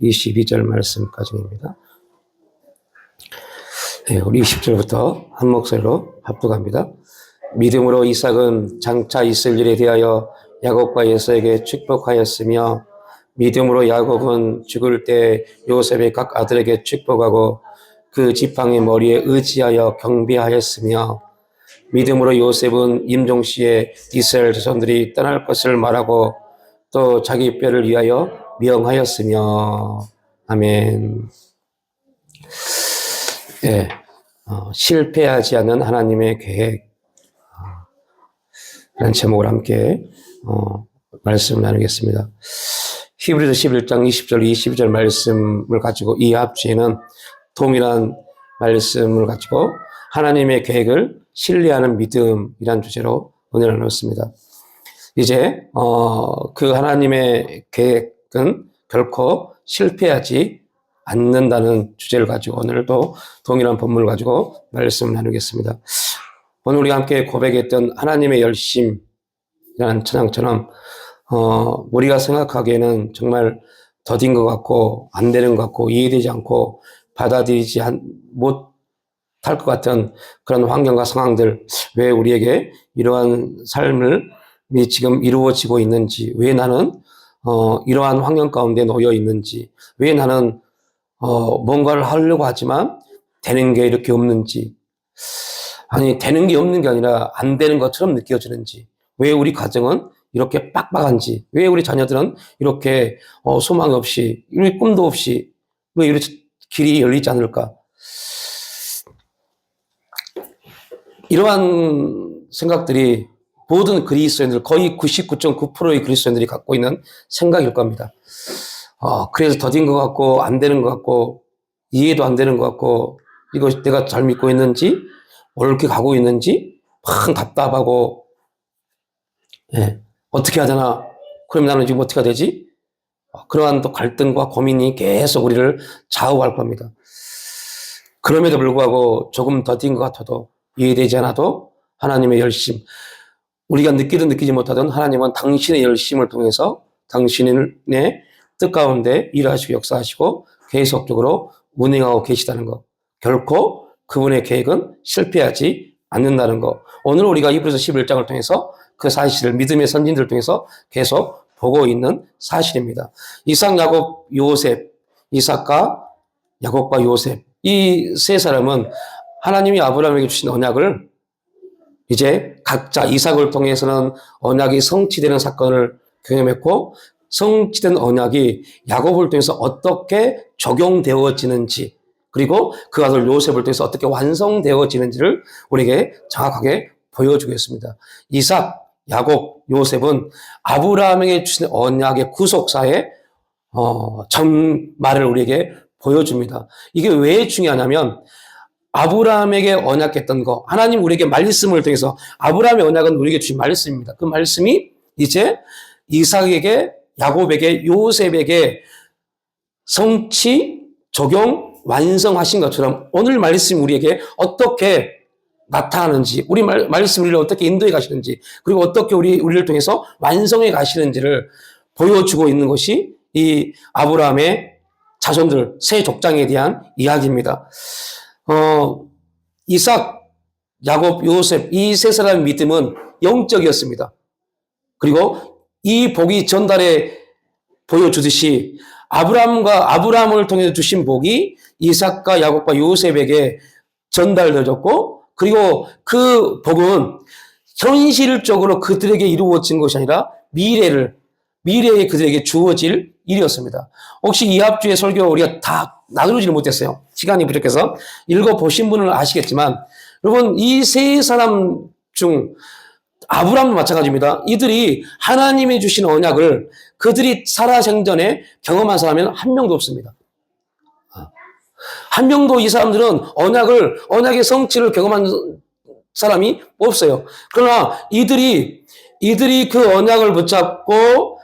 22절 말씀까지입니다. 네, 우리 20절부터 한 목소리로 합독합니다. 믿음으로 이삭은 장차 있을 일에 대하여 야곱과 에서에게 축복하였으며 믿음으로 야곱은 죽을 때 요셉의 각 아들에게 축복하고 그 지팡이 머리에 의지하여 경배하였으며 믿음으로 요셉은 임종시에 이스라엘 자손들이 떠날 것을 말하고 또 자기 뼈를 위하여 명하였으며 아멘. 네, 실패하지 않는 하나님의 계획 라는 제목을 함께 말씀을 나누겠습니다. 히브리서 11장 20절 22절 말씀을 가지고 이 앞주에는 동일한 말씀을 가지고 하나님의 계획을 신뢰하는 믿음이라는 주제로 은혜를 나눴습니다. 이제 그 하나님의 계획은 결코 실패하지 않는다는 주제를 가지고 오늘도 동일한 본문을 가지고 말씀을 나누겠습니다. 오늘 우리가 함께 고백했던 하나님의 열심이라는 찬양처럼 우리가 생각하기에는 정말 더딘 것 같고 안 되는 것 같고 이해되지 않고 받아들이지 못할 것 같은 그런 환경과 상황들, 왜 우리에게 이러한 삶이 지금 이루어지고 있는지, 왜 나는 이러한 환경 가운데 놓여 있는지, 왜 나는 뭔가를 하려고 하지만 되는 게 이렇게 없는지, 아니 되는 게 없는 게 아니라 안 되는 것처럼 느껴지는지, 왜 우리 가정은 이렇게 빡빡한지, 왜 우리 자녀들은 이렇게 소망 없이, 우리 꿈도 없이 왜 이렇게 길이 열리지 않을까? 이러한 생각들이 모든 그리스도인들, 거의 99.9%의 그리스도인들이 갖고 있는 생각일 겁니다. 그래서 더딘 것 같고 안 되는 것 같고 이해도 안 되는 것 같고 이거 내가 잘 믿고 있는지 옳게 가고 있는지 막 답답하고, 어떻게 해야 되나? 그럼 나는 지금 어떻게 해야 되지? 그러한 또 갈등과 고민이 계속 우리를 좌우할 겁니다. 그럼에도 불구하고 조금 더딘 것 같아도 이해되지 않아도 하나님의 열심, 우리가 느끼든 느끼지 못하든 하나님은 당신의 열심을 통해서 당신의 뜻 가운데 일하시고 역사하시고 계속적으로 운행하고 계시다는 것, 결코 그분의 계획은 실패하지 않는다는 것, 오늘 우리가 히브리서 11장을 통해서 그 사실을 믿음의 선진들을 통해서 계속 보고 있는 사실입니다. 이삭, 야곱, 요셉, 이삭과 야곱과 요셉, 이 세 사람은 하나님이 아브라함에게 주신 언약을 이제 각자 이삭을 통해서는 언약이 성취되는 사건을 경험했고, 성취된 언약이 야곱을 통해서 어떻게 적용되어지는지, 그리고 그 아들 요셉을 통해서 어떻게 완성되어지는지를 우리에게 정확하게 보여주겠습니다. 이삭, 야곱, 요셉은 아브라함에게 주신 언약의 구속사의 전말을 우리에게 보여줍니다. 이게 왜 중요하냐면 아브라함에게 언약했던 거, 하나님 우리에게 말씀을 통해서, 아브라함의 언약은 우리에게 주신 말씀입니다. 그 말씀이 이제 이삭에게, 야곱에게, 요셉에게 성취, 적용, 완성하신 것처럼 오늘 말씀 우리에게 어떻게 나타나는지, 우리 말씀 우리를 어떻게 인도해 가시는지, 그리고 어떻게 우리를 통해서 완성해 가시는지를 보여주고 있는 것이 이 아브라함의 자손들, 세 족장에 대한 이야기입니다. 이삭, 야곱, 요셉, 이 세 사람의 믿음은 영적이었습니다. 그리고 이 복이 전달해 보여주듯이 아브라함을 통해 주신 복이 이삭과 야곱과 요셉에게 전달되어졌고, 그리고 그 복은 현실적으로 그들에게 이루어진 것이 아니라 미래에 그들에게 주어질 일이었습니다. 혹시 이 앞주의 설교 우리가 다 나누지를 못했어요. 시간이 부족해서. 읽어보신 분은 아시겠지만, 여러분, 이 세 사람 중 아브라함도 마찬가지입니다. 이들이 하나님이 주신 언약을 그들이 살아생전에 경험한 사람은 한 명도 없습니다. 한 명도 이 사람들은 언약의 성취를 경험한 사람이 없어요. 그러나 이들이 그 언약을 붙잡고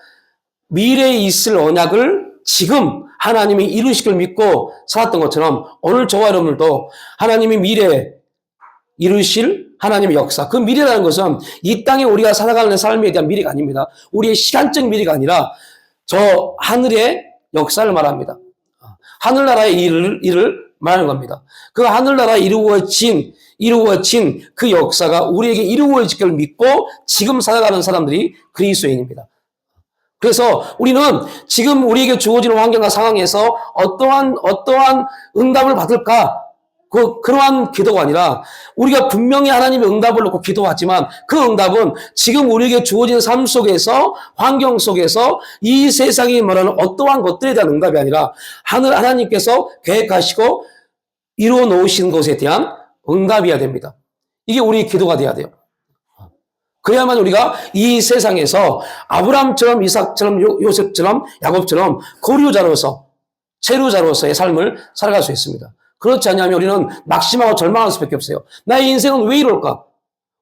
미래에 있을 언약을 지금 하나님이 이루실 걸 믿고 살았던 것처럼, 오늘 저와 여러분들도 하나님이 미래에 이루실 하나님의 역사, 그 미래라는 것은 이 땅에 우리가 살아가는 삶에 대한 미래가 아닙니다. 우리의 시간적 미래가 아니라 저 하늘에 역사를 말합니다. 하늘나라의 일을 말하는 겁니다. 그 하늘나라에 이루어진 그 역사가 우리에게 이루어질 걸 믿고 지금 살아가는 사람들이 그리스도인입니다. 그래서 우리는 지금 우리에게 주어지는 환경과 상황에서 어떠한 응답을 받을까? 그러한 기도가 아니라 우리가 분명히 하나님의 응답을 놓고 기도하지만 그 응답은 지금 우리에게 주어진 삶 속에서 환경 속에서 이 세상이 말하는 어떠한 것들에 대한 응답이 아니라 하나님께서 계획하시고 이루어 놓으신 것에 대한 응답이어야 됩니다. 이게 우리의 기도가 돼야 돼요. 그래야만 우리가 이 세상에서 아브라함처럼 이삭처럼 요셉처럼 야곱처럼 거류자로서 체류자로서의 삶을 살아갈 수 있습니다. 그렇지 않냐면 우리는 낙심하고 절망할 수밖에 없어요. 나의 인생은 왜 이럴까?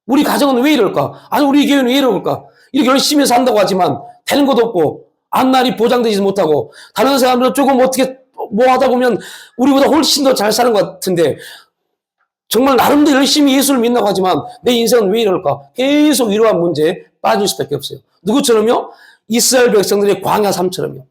우리 가정은 왜 이럴까? 아니 우리 교회는 왜 이럴까? 이렇게 열심히 산다고 하지만 되는 것도 없고 앞날이 보장되지 못하고 다른 사람들은 조금 어떻게 뭐 하다 보면 우리보다 훨씬 더 잘 사는 것 같은데 정말 나름대로 열심히 예수를 믿는다고 하지만 내 인생은 왜 이럴까? 계속 이러한 문제에 빠질 수밖에 없어요. 누구처럼요? 이스라엘 백성들의 광야 삶처럼요.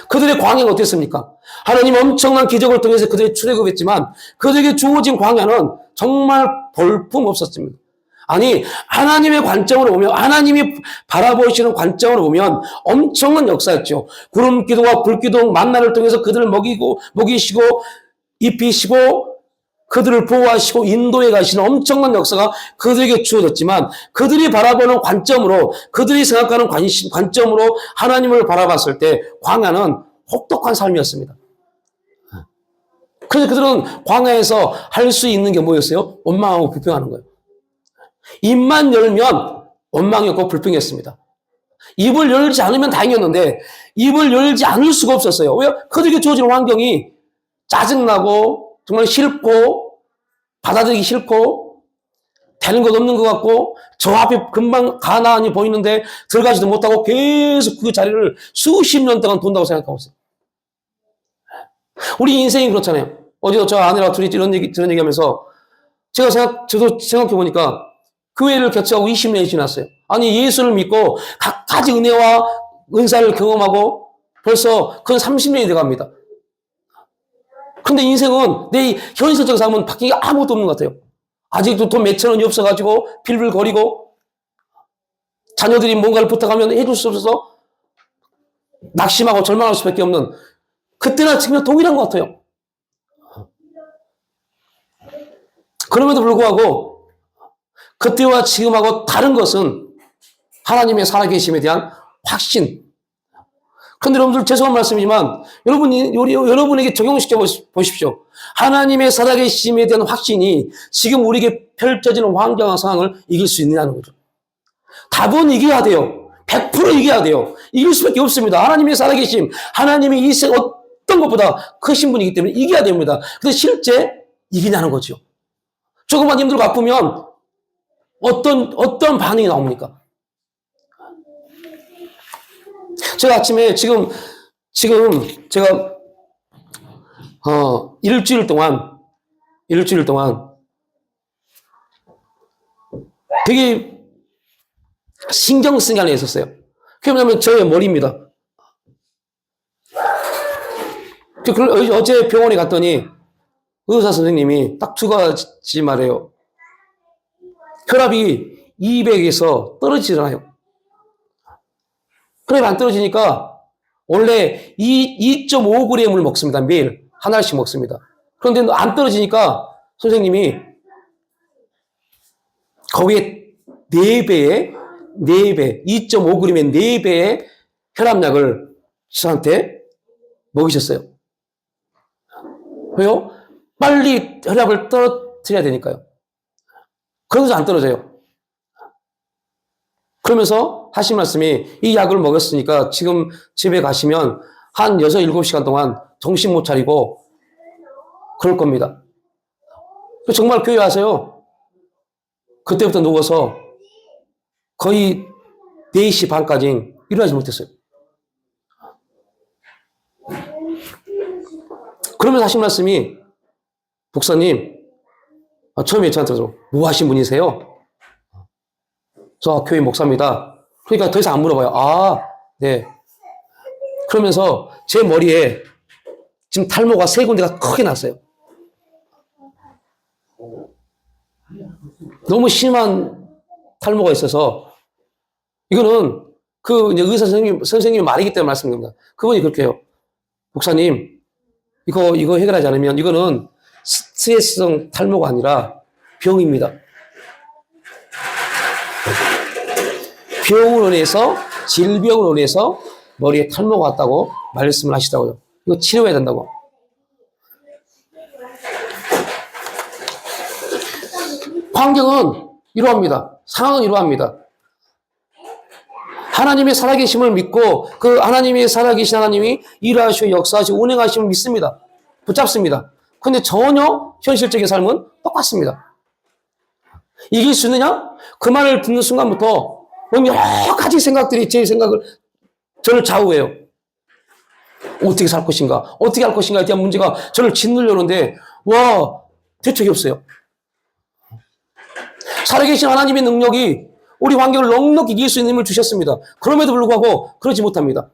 그들의 광야가 어땠습니까? 하나님 엄청난 기적을 통해서 그들이 출애굽했지만 그들에게 주어진 광야는 정말 볼품없었습니다. 아니 하나님의 관점으로 보면 하나님이 바라보시는 관점으로 보면 엄청난 역사였죠. 구름 기둥과 불 기둥 만나를 통해서 그들을 먹이시고 입히시고 그들을 보호하시고 인도해 가시는 엄청난 역사가 그들에게 주어졌지만 그들이 바라보는 관점으로 그들이 생각하는 관점으로 하나님을 바라봤을 때 광야는 혹독한 삶이었습니다. 그래서 그들은 광야에서 할 수 있는 게 뭐였어요? 원망하고 불평하는 거예요. 입만 열면 원망이었고 불평했습니다. 입을 열지 않으면 다행이었는데 입을 열지 않을 수가 없었어요. 왜? 그들에게 주어진 환경이 짜증나고 정말 싫고 받아들이기 싫고 되는 것 없는 것 같고 저 앞에 금방 가나안이 보이는데 들어가지도 못하고 계속 그 자리를 수십 년 동안 돈다고 생각하고 있어요. 우리 인생이 그렇잖아요. 어제도 저 아내랑 둘이 이런 얘기 하면서 저도 생각해보니까 교회를 개척하고 20년이 지났어요. 아니 예수를 믿고 갖가지 은혜와 은사를 경험하고 벌써 그건 30년이 돼갑니다. 근데 인생은 내 현실적 삶은 바뀐 게 아무것도 없는 것 같아요. 아직도 돈 몇천 원이 없어가지고 빌빌거리고 자녀들이 뭔가를 부탁하면 해줄 수 없어서 낙심하고 절망할 수밖에 없는 그때나 지금 동일한 것 같아요. 그럼에도 불구하고 그때와 지금하고 다른 것은 하나님의 살아계심에 대한 확신. 그런데 여러분들 죄송한 말씀이지만 여러분에게 적용시켜 보십시오. 하나님의 살아계심에 대한 확신이 지금 우리에게 펼쳐지는 환경과 상황을 이길 수 있느냐는 거죠. 답은 이겨야 돼요. 100% 이겨야 돼요. 이길 수밖에 없습니다. 하나님의 살아계심, 하나님의 이 세상 어떤 것보다 크신 분이기 때문에 이겨야 됩니다. 근데 실제 이기냐는 거죠. 조금만 힘들고 아프면 어떤 반응이 나옵니까? 제가 아침에 지금 제가 일주일 동안 되게 신경 쓰는 게 하나 있었어요. 그게 뭐냐면 저의 머리입니다. 어제 병원에 갔더니 의사 선생님이 딱 두 가지 말해요. 혈압이 200에서 떨어지질 않아요. 혈압이 안 떨어지니까 원래 2.5g을 먹습니다. 매일 한 알씩 먹습니다. 그런데 안 떨어지니까 선생님이 거기에 4배, 2.5g의 4배의 혈압약을 저한테 먹이셨어요. 왜요? 빨리 혈압을 떨어뜨려야 되니까요. 그러면서 안 떨어져요. 그러면서 하신 말씀이 이 약을 먹였으니까 지금 집에 가시면 한 6, 7시간 동안 정신 못 차리고 그럴 겁니다. 정말 교회 와서요. 그때부터 누워서 거의 4시 반까지 일어나지 못했어요. 그러면서 하신 말씀이 목사님, 처음에 저한테 뭐 하신 분이세요? 저 교회 목사입니다. 그러니까 더 이상 안 물어봐요. 아, 네. 그러면서 제 머리에 지금 탈모가 3군데가 크게 났어요. 너무 심한 탈모가 있어서, 이거는 이제 의사 선생님 말이기 때문에 말씀드립니다. 그분이 그렇게 해요. 목사님, 이거 해결하지 않으면 이거는 스트레스성 탈모가 아니라 병입니다. 병으로 인해서, 질병으로 인해서 머리에 탈모가 왔다고 말씀을 하시더라고요. 이거 치료해야 된다고. 환경은 이러합니다. 상황은 이러합니다. 하나님의 살아계심을 믿고 그 하나님의 살아계신 하나님이 일하시고 역사하시고 운행하심을 믿습니다. 붙잡습니다. 근데 전혀 현실적인 삶은 똑같습니다. 이길 수 있느냐? 그 말을 듣는 순간부터 여러 가지 생각들이 제 생각을, 저를 좌우해요. 어떻게 살 것인가? 어떻게 할 것인가에 대한 문제가 저를 짓누르려는데, 와, 대책이 없어요. 살아계신 하나님의 능력이 우리 환경을 넉넉히 이길 수 있는 힘을 주셨습니다. 그럼에도 불구하고 그러지 못합니다.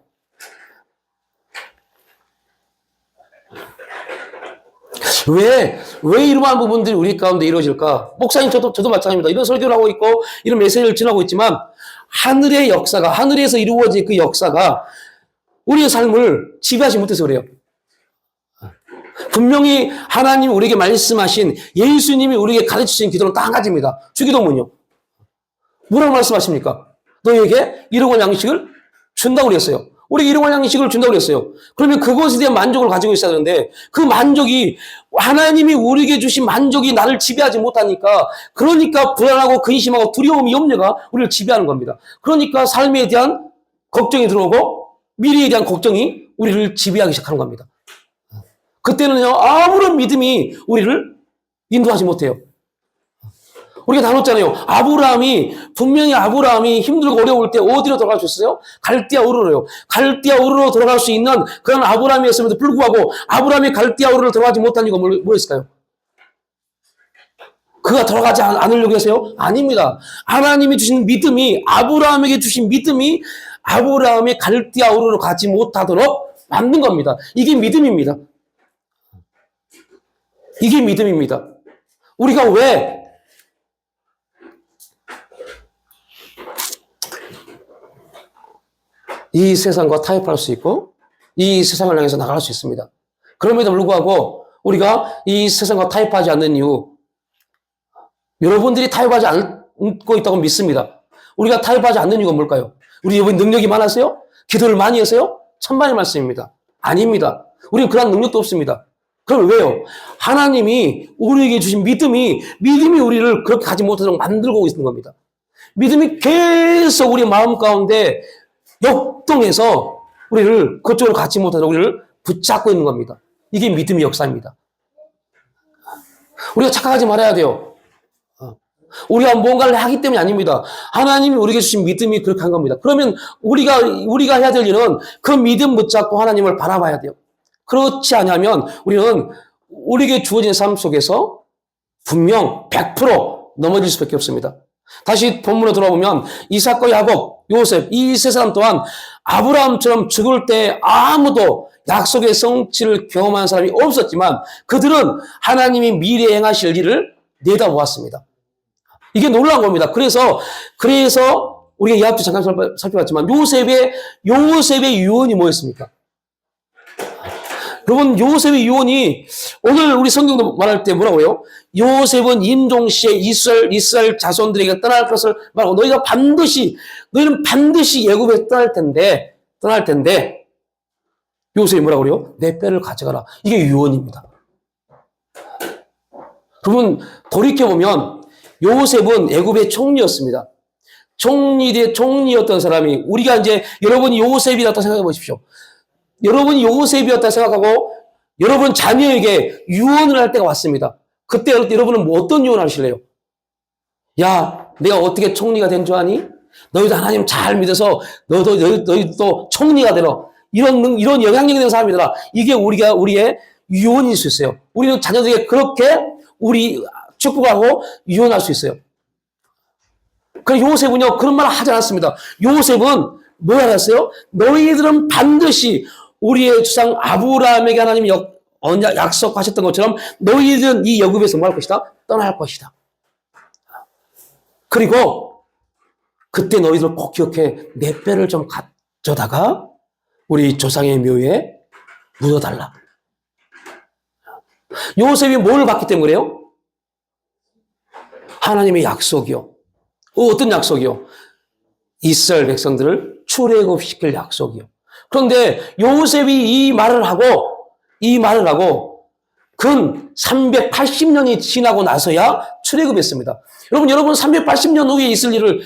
왜 이러한 부분들이 우리 가운데 이루어질까? 목사님, 저도 마찬가지입니다. 이런 설교를 하고 있고, 이런 메시지를 전하고 있지만, 하늘의 역사가, 하늘에서 이루어진 그 역사가 우리의 삶을 지배하지 못해서 그래요. 분명히 하나님이 우리에게 말씀하신, 예수님이 우리에게 가르치신 기도는 딱 한 가지입니다. 주기도문요. 뭐라고 말씀하십니까? 너에게 일용할 양식을 준다고 그랬어요. 우리에게 일용할 양식을 준다고 그랬어요. 그러면 그것에 대한 만족을 가지고 있어야 되는데, 그 만족이, 하나님이 우리에게 주신 만족이 나를 지배하지 못하니까, 그러니까 불안하고 근심하고 두려움이, 염려가 우리를 지배하는 겁니다. 그러니까 삶에 대한 걱정이 들어오고 미래에 대한 걱정이 우리를 지배하기 시작하는 겁니다. 그때는요, 아무런 믿음이 우리를 인도하지 못해요. 우리가 나눴잖아요. 분명히 아브라함이 힘들고 어려울 때 어디로 돌아갈 수 있어요? 갈대아 우르로요. 갈대아 우르로 돌아갈 수 있는 그런 아브라함이었음에도 불구하고 아브라함이 갈대아 우르로 들어가지 못한 이유가 뭐였을까요? 그가 돌아가지 않으려고 했어요? 아닙니다. 하나님이 주신 믿음이, 아브라함에게 주신 믿음이 아브라함이 갈대아 우르로 가지 못하도록 만든 겁니다. 이게 믿음입니다. 이게 믿음입니다. 우리가 왜 이 세상과 타협할 수 있고 이 세상을 향해서 나갈 수 있습니다. 그럼에도 불구하고 우리가 이 세상과 타협하지 않는 이유, 여러분들이 타협하지 않고 있다고 믿습니다. 우리가 타협하지 않는 이유가 뭘까요? 우리 여러분 능력이 많았어요? 기도를 많이 했어요? 천만의 말씀입니다. 아닙니다. 우리는 그런 능력도 없습니다. 그럼 왜요? 하나님이 우리에게 주신 믿음이 우리를 그렇게 가지 못하도록 만들고 있는 겁니다. 믿음이 계속 우리 마음 가운데 역동해서 우리를 그쪽으로 가지 못하도록 우리를 붙잡고 있는 겁니다. 이게 믿음의 역사입니다. 우리가 착각하지 말아야 돼요. 우리가 뭔가를 하기 때문이 아닙니다. 하나님이 우리에게 주신 믿음이 그렇게 한 겁니다. 그러면 우리가 해야 될 일은 그 믿음 붙잡고 하나님을 바라봐야 돼요. 그렇지 않으면 우리는 우리에게 주어진 삶 속에서 분명 100% 넘어질 수밖에 없습니다. 다시 본문으로 돌아보면 이삭과 야곱, 요셉, 이 세 사람 또한 아브라함처럼 죽을 때 아무도 약속의 성취를 경험한 사람이 없었지만 그들은 하나님이 미래에 행하실 일을 내다보았습니다. 이게 놀라운 겁니다. 그래서 우리가 이 앞도 잠깐 살펴봤지만 요셉의 유언이 뭐였습니까? 여러분, 요셉의 유언이 오늘 우리 성경도 말할 때 뭐라고 해요? 요셉은 임종시에 이스라엘 자손들에게 떠날 것을 말하고 너희는 반드시 애굽에 떠날 텐데 요셉이 뭐라고 그래요? 내 뼈를 가져가라. 이게 유언입니다. 여러분, 돌이켜보면 요셉은 애굽의 총리였습니다. 총리였던 사람이 우리가 이제 여러분이 요셉이라고 생각해 보십시오. 여러분이 요셉이었다 생각하고 여러분 자녀에게 유언을 할 때가 왔습니다. 그때 여러분은 어떤 유언을 하실래요? 야, 내가 어떻게 총리가 된 줄 아니? 너희도 하나님 잘 믿어서 너희도 총리가 되라. 이런 영향력이 되는 사람이더라. 이게 우리의 유언일 수 있어요. 우리는 자녀들에게 그렇게 우리 축복하고 유언할 수 있어요. 그래서 요셉은요, 그런 말을 하지 않았습니다. 요셉은 뭐 알았어요? 너희들은 반드시 우리의 조상 아브라함에게 하나님이 약속하셨던 것처럼 너희들은 이 애굽에서 뭐 할 것이다? 떠날 것이다. 그리고 그때 너희들 꼭 기억해. 내 뼈를 좀 가져다가 우리 조상의 묘에 묻어달라. 요셉이 뭘 받기 때문에요? 하나님의 약속이요. 어떤 약속이요? 이스라엘 백성들을 출애굽시킬 약속이요. 그런데 요셉이 이 말을 하고 근 380년이 지나고 나서야 출애굽했습니다. 여러분 380년 후에 있을 일을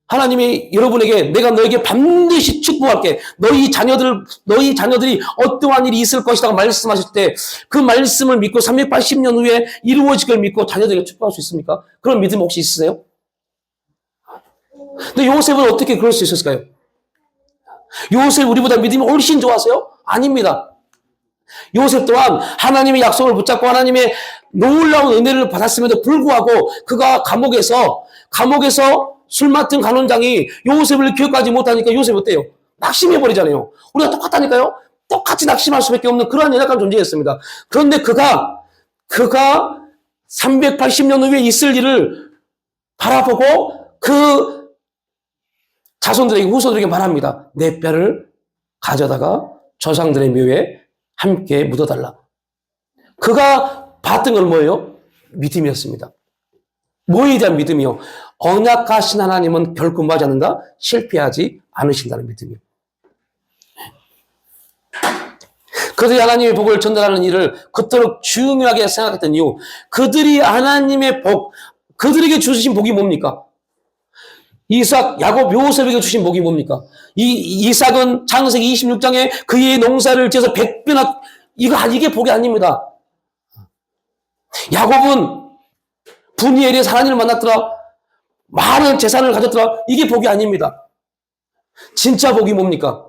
하나님이 여러분에게 내가 너에게 반드시 축복할게. 너희 자녀들이 어떠한 일이 있을 것이라고 말씀하실 때 그 말씀을 믿고 380년 후에 이루어질 걸 믿고 자녀들에게 축복할 수 있습니까? 그런 믿음 혹시 있으세요? 근데 요셉은 어떻게 그럴 수 있었을까요? 요셉 우리보다 믿음이 훨씬 좋았어요? 아닙니다. 요셉 또한 하나님의 약속을 붙잡고 하나님의 놀라운 은혜를 받았음에도 불구하고 그가 감옥에서 술 맡은 간원장이 요셉을 기억하지 못하니까 요셉이 어때요? 낙심해버리잖아요. 우리가 똑같다니까요? 똑같이 낙심할 수밖에 없는 그러한 연약한 존재였습니다. 그런데 그가 380년 후에 있을 일을 바라보고 그 자손들에게 후손들에게 말합니다. 내 뼈를 가져다가 조상들의 묘에 함께 묻어달라. 그가 봤던 건 뭐예요? 믿음이었습니다. 뭐에 대한 믿음이요? 언약하신 하나님은 결코 뭐하지 않는다? 실패하지 않으신다는 믿음이요. 그들이 하나님의 복을 전달하는 일을 그토록 중요하게 생각했던 이유, 그들이 하나님의 복, 그들에게 주신 복이 뭡니까? 이삭, 야곱, 요셉에게 주신 복이 뭡니까? 이삭은 창세기 26장에 그의 농사를 지어서 100배나, 이게 복이 아닙니다. 야곱은 분이엘에서 하나님을 만났더라. 많은 재산을 가졌더라. 이게 복이 아닙니다. 진짜 복이 뭡니까?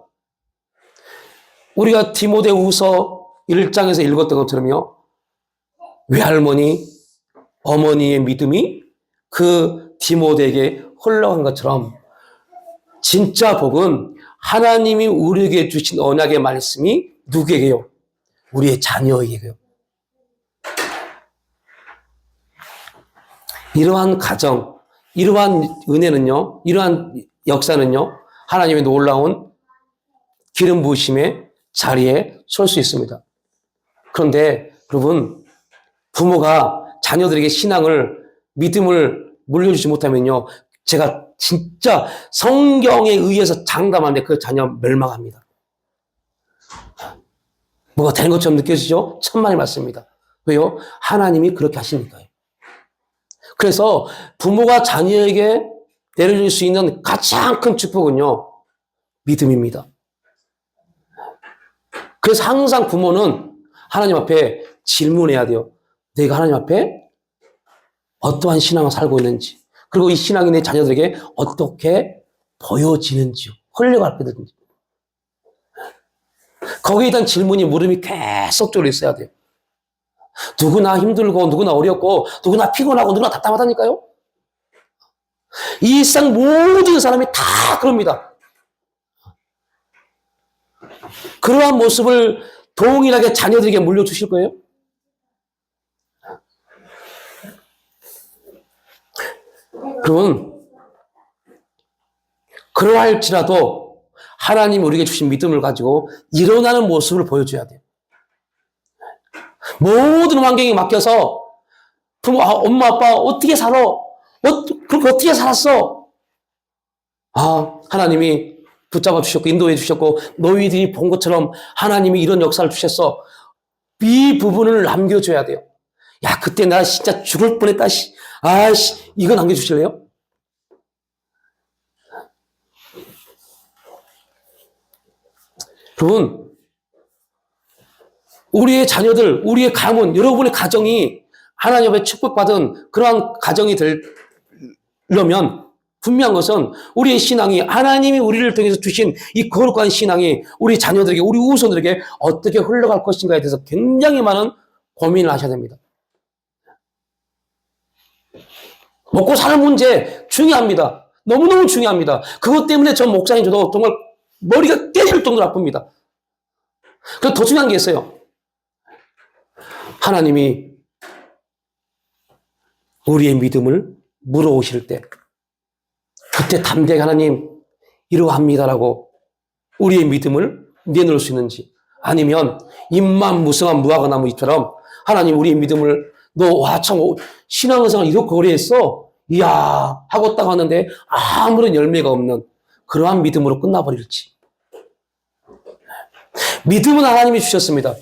우리가 디모데후서 1장에서 읽었던 것처럼요. 외할머니, 어머니의 믿음이 그 디모데에게 흘러간 것처럼 진짜 복은 하나님이 우리에게 주신 언약의 말씀이 누구에게요? 우리의 자녀에게요. 이러한 가정, 이러한 은혜는요, 이러한 역사는요, 하나님의 놀라운 기름 부으심의 자리에 설 수 있습니다. 그런데 여러분, 부모가 자녀들에게 신앙을, 믿음을 물려주지 못하면요, 제가 진짜 성경에 의해서 장담하는데 그 자녀 멸망합니다. 뭐가 되는 것처럼 느껴지죠? 천만의 말씀입니다. 왜요? 하나님이 그렇게 하시니까요. 그래서 부모가 자녀에게 내려줄 수 있는 가장 큰 축복은요, 믿음입니다. 그래서 항상 부모는 하나님 앞에 질문해야 돼요. 내가 하나님 앞에 어떠한 신앙을 살고 있는지, 그리고 이 신앙이 내 자녀들에게 어떻게 보여지는지요. 흘려갈 때든지. 거기에 대한 질문이 물음이 계속적으로 있어야 돼요. 누구나 힘들고, 누구나 어렵고, 누구나 피곤하고, 누구나 답답하다니까요? 이 세상 모든 사람이 다 그럽니다. 그러한 모습을 동일하게 자녀들에게 물려주실 거예요? 그러면 그러할지라도 하나님이 우리에게 주신 믿음을 가지고 일어나는 모습을 보여줘야 돼요. 모든 환경에 맡겨서 부모, 엄마, 아빠 어떻게 살아? 그렇게 어떻게 살았어? 하나님이 붙잡아 주셨고 인도해 주셨고 너희들이 본 것처럼 하나님이 이런 역사를 주셨어. 이 부분을 남겨줘야 돼요. 야, 그때 나 진짜 죽을 뻔했다. 이거 남겨주실래요? 여러분, 우리의 자녀들, 우리의 가문, 여러분의 가정이 하나님 앞에 축복받은 그러한 가정이 되려면 분명한 것은 우리의 신앙이 하나님이 우리를 통해서 주신 이 거룩한 신앙이 우리 자녀들에게, 우리 후손들에게 어떻게 흘러갈 것인가에 대해서 굉장히 많은 고민을 하셔야 됩니다. 먹고 사는 문제 중요합니다. 너무너무 중요합니다. 그것 때문에 전 목사님 저도 정말 머리가 깨질 정도로 아픕니다. 그리고 더 중요한 게 있어요. 하나님이 우리의 믿음을 물어오실 때 그때 담대하게 하나님 이러합니다라고 우리의 믿음을 내놓을 수 있는지, 아니면 입만 무성한 무화과 나무 잎처럼 하나님 우리의 믿음을 참 신앙생활 이렇게 오래 했어 이야 하고 딱 하는데 아무런 열매가 없는 그러한 믿음으로 끝나버릴지. 믿음은 하나님이 주셨습니다.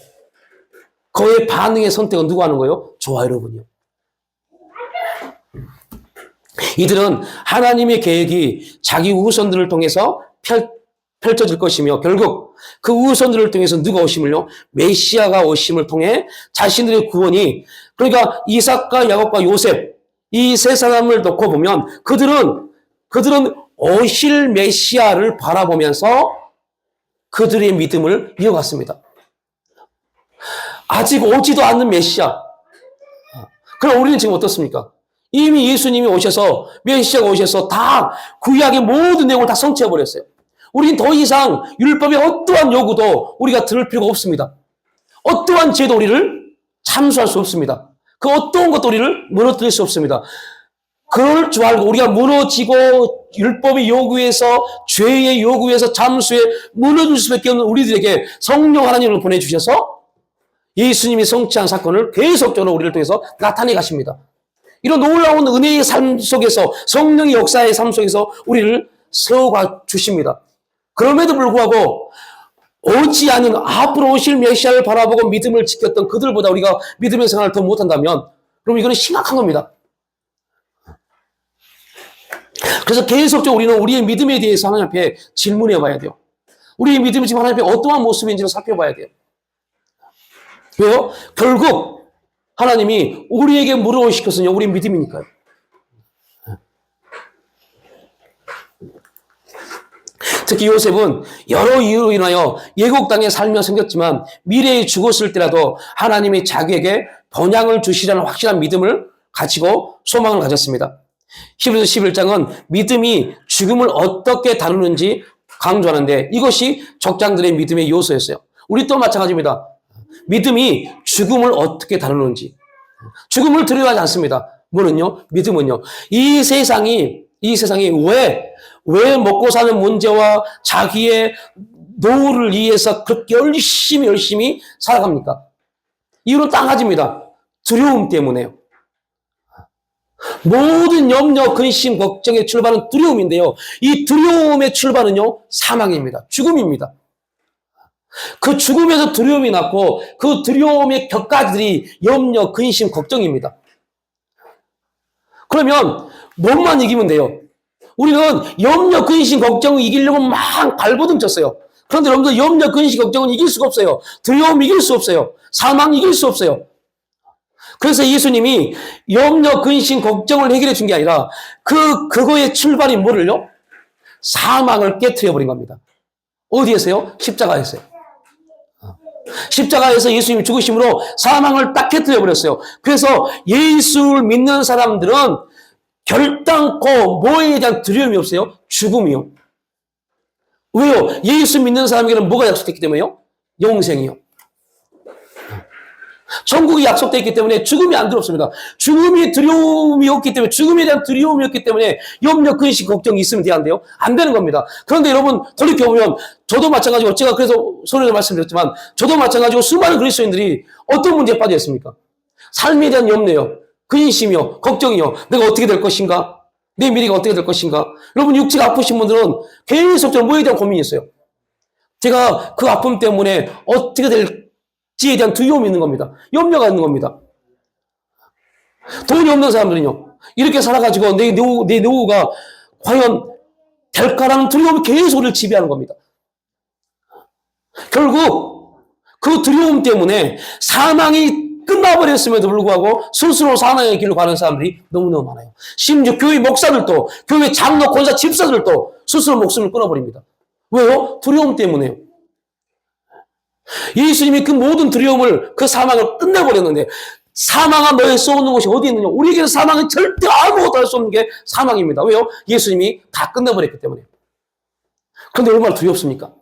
그의 반응의 선택은 누가 하는 거예요? 저와 여러분이요. 이들은 하나님의 계획이 자기 후손들을 통해서 펼쳐질 것이며, 결국 그 후손들을 통해서 누가 오심을요? 메시아가 오심을 통해 자신들의 구원이, 그러니까 이삭과 야곱과 요셉 이 세 사람을 놓고 보면 그들은 오실 메시아를 바라보면서 그들의 믿음을 이어갔습니다. 아직 오지도 않는 메시아. 그럼 우리는 지금 어떻습니까? 이미 예수님이 오셔서, 메시아가 오셔서 다 구약의 모든 내용을 다 성취해버렸어요. 우리는 더 이상 율법의 어떠한 요구도 우리가 들을 필요가 없습니다. 어떠한 죄도 우리를 참수할 수 없습니다. 그 어떠한 것도 우리를 무너뜨릴 수 없습니다. 그럴 줄 알고 우리가 무너지고 율법의 요구에서, 죄의 요구에서, 잠수에 무너질 수밖에 없는 우리들에게 성령 하나님을 보내주셔서 예수님이 성취한 사건을 계속적으로 우리를 통해서 나타내 가십니다. 이런 놀라운 은혜의 삶 속에서, 성령의 역사의 삶 속에서 우리를 세워가 주십니다. 그럼에도 불구하고 오지 않은 앞으로 오실 메시아를 바라보고 믿음을 지켰던 그들보다 우리가 믿음의 생활을 더 못한다면 그럼 이거는 심각한 겁니다. 그래서 계속적으로 우리는 우리의 믿음에 대해서 하나님 앞에 질문해 봐야 돼요. 우리의 믿음이 지금 하나님 앞에 어떠한 모습인지를 살펴봐야 돼요. 왜요? 결국 하나님이 우리에게 물어오실 것은요, 우리의 믿음이니까요. 특히 요셉은 여러 이유로 인하여 예국 땅에 살며 생겼지만 미래에 죽었을 때라도 하나님이 자기에게 번향을 주시라는 확실한 믿음을 가지고 소망을 가졌습니다. 히브리서 11장은 믿음이 죽음을 어떻게 다루는지 강조하는데 이것이 적장들의 믿음의 요소였어요. 우리 또 마찬가지입니다. 믿음이 죽음을 어떻게 다루는지. 죽음을 두려워하지 않습니다. 뭐는요? 믿음은요. 이 세상이 왜 먹고 사는 문제와 자기의 노후를 위해서 그렇게 열심히 살아갑니까? 이유는 딱 가지입니다. 두려움 때문에요. 모든 염려, 근심, 걱정의 출발은 두려움인데요. 이 두려움의 출발은요, 사망입니다. 죽음입니다. 그 죽음에서 두려움이 났고 그 두려움의 격가지들이 염려, 근심, 걱정입니다. 그러면 뭐만 이기면 돼요? 우리는 염려, 근심, 걱정을 이기려고 막 발버둥 쳤어요. 그런데 여러분들 염려, 근심, 걱정은 이길 수가 없어요. 두려움 이길 수 없어요. 사망 이길 수 없어요. 그래서 예수님이 염려, 근심, 걱정을 해결해 준 게 아니라 그거의 출발이 뭐를요? 사망을 깨트려 버린 겁니다. 어디에서요? 십자가에서요. 십자가에서 예수님이 죽으심으로 사망을 딱 깨트려 버렸어요. 그래서 예수를 믿는 사람들은 결단코 뭐에 대한 두려움이 없어요? 죽음이요. 왜요? 예수 믿는 사람에게는 뭐가 약속됐기 때문에요? 영생이요. 천국이 약속되어 있기 때문에 죽음이 안 들어옵습니다. 죽음이 두려움이 없기 때문에, 죽음에 대한 두려움이 없기 때문에 염려, 근심, 걱정이 있으면 돼야 안 돼요? 안 되는 겁니다. 그런데 여러분 돌이켜보면 저도 마찬가지고, 제가 그래서 소리로 말씀드렸지만 저도 마찬가지고 수많은 그리스도인들이 어떤 문제에 빠져 있습니까? 삶에 대한 염려요, 근심이요, 걱정이요. 내가 어떻게 될 것인가? 내 미래가 어떻게 될 것인가? 여러분 육체가 아프신 분들은 계속적으로 뭐에 대한 고민이 있어요. 제가 그 아픔 때문에 어떻게 될지에 대한 두려움이 있는 겁니다. 염려가 있는 겁니다. 돈이 없는 사람들은요, 이렇게 살아가지고 내 노후가 과연 될까라는 두려움이 계속 우리를 지배하는 겁니다. 결국 그 두려움 때문에 사망이 끝나버렸음에도 불구하고 스스로 사망의 길로 가는 사람들이 너무너무 많아요. 심지어 교회 목사들도, 교회 장로, 권사, 집사들도 스스로 목숨을 끊어버립니다. 왜요? 두려움 때문에요. 예수님이 그 모든 두려움을, 그 사망을 끝내버렸는데 사망아 너의 쏘는 곳이 어디 있느냐? 우리에게 사망은 절대 아무것도 할 수 없는 게 사망입니다. 왜요? 예수님이 다 끝내버렸기 때문에. 그런데 얼마나 두렵습니까?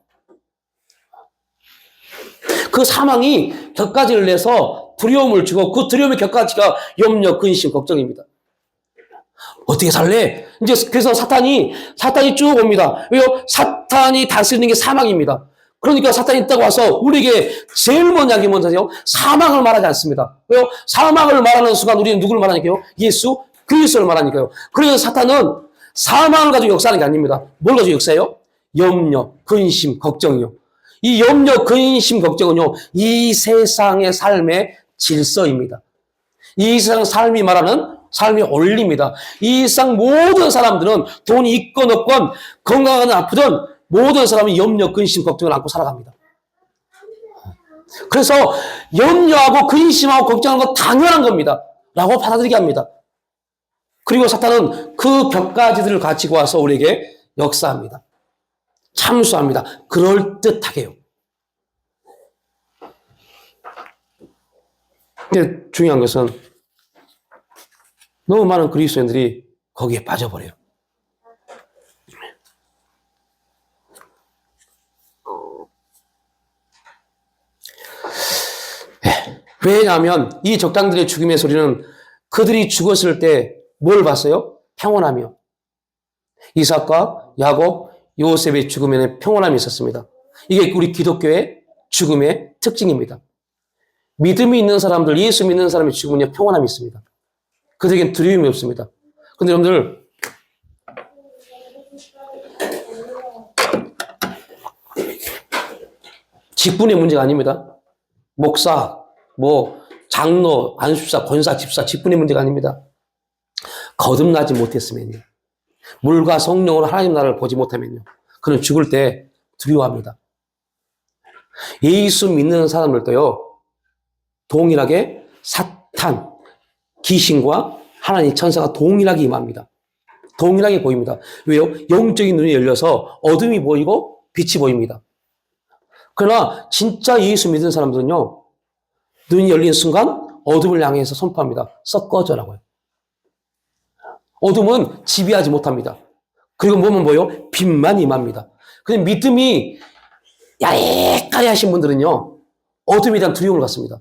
그 사망이 격가지를 내서 두려움을 주고 그 두려움의 격가지가 염려, 근심, 걱정입니다. 어떻게 살래? 이제 그래서 사탄이 쭉 옵니다. 왜요? 사탄이 다스리는 게 사망입니다. 그러니까 사탄이 딱 와서 우리에게 제일 먼저 하기 뭔지요? 사망을 말하지 않습니다. 왜요? 사망을 말하는 순간 우리는 누구를 말하니까요? 예수 그리스도를 말하니까요. 그래서 사탄은 사망을 가지고 역사하는 게 아닙니다. 뭘 가지고 역사해요? 염려, 근심, 걱정이요. 이 염려, 근심, 걱정은요, 이 세상의 삶의 질서입니다. 이 세상 삶이 말하는 삶의 원리입니다. 이 세상 모든 사람들은 돈이 있건 없건 건강하든 아프든 모든 사람이 염려, 근심, 걱정을 안고 살아갑니다. 그래서 염려하고 근심하고 걱정하는 건 당연한 겁니다. 라고 받아들이게 합니다. 그리고 사탄은 그 격가지들을 가지고 와서 우리에게 역사합니다. 참수합니다. 그럴듯하게요. 근데 중요한 것은 너무 많은 그리스도인들이 거기에 빠져버려요. 왜냐하면 이 적장들의 죽음의 소리는 그들이 죽었을 때 뭘 봤어요? 평온하며. 이삭과 야곱, 요셉의 죽음에는 평온함이 있었습니다. 이게 우리 기독교의 죽음의 특징입니다. 믿음이 있는 사람들, 예수 믿는 사람의 죽음은요, 평온함이 있습니다. 그들에겐 두려움이 없습니다. 근데 여러분들, 직분의 문제가 아닙니다. 목사, 장로, 안수사, 권사, 집사, 직분의 문제가 아닙니다. 거듭나지 못했으면요. 물과 성령으로 하나님 나라를 보지 못하면요. 그는 죽을 때 두려워합니다. 예수 믿는 사람들도요, 동일하게 사탄, 귀신과 하나님 천사가 동일하게 임합니다. 동일하게 보입니다. 왜요? 영적인 눈이 열려서 어둠이 보이고 빛이 보입니다. 그러나 진짜 예수 믿는 사람들은요, 눈이 열린 순간 어둠을 향해서 선포합니다. 썩 꺼져라고요. 어둠은 지배하지 못합니다. 그리고 뭐만 보여? 빛만 임합니다. 근데 믿음이 야래까리 하신 분들은요, 어둠에 대한 두려움을 갖습니다.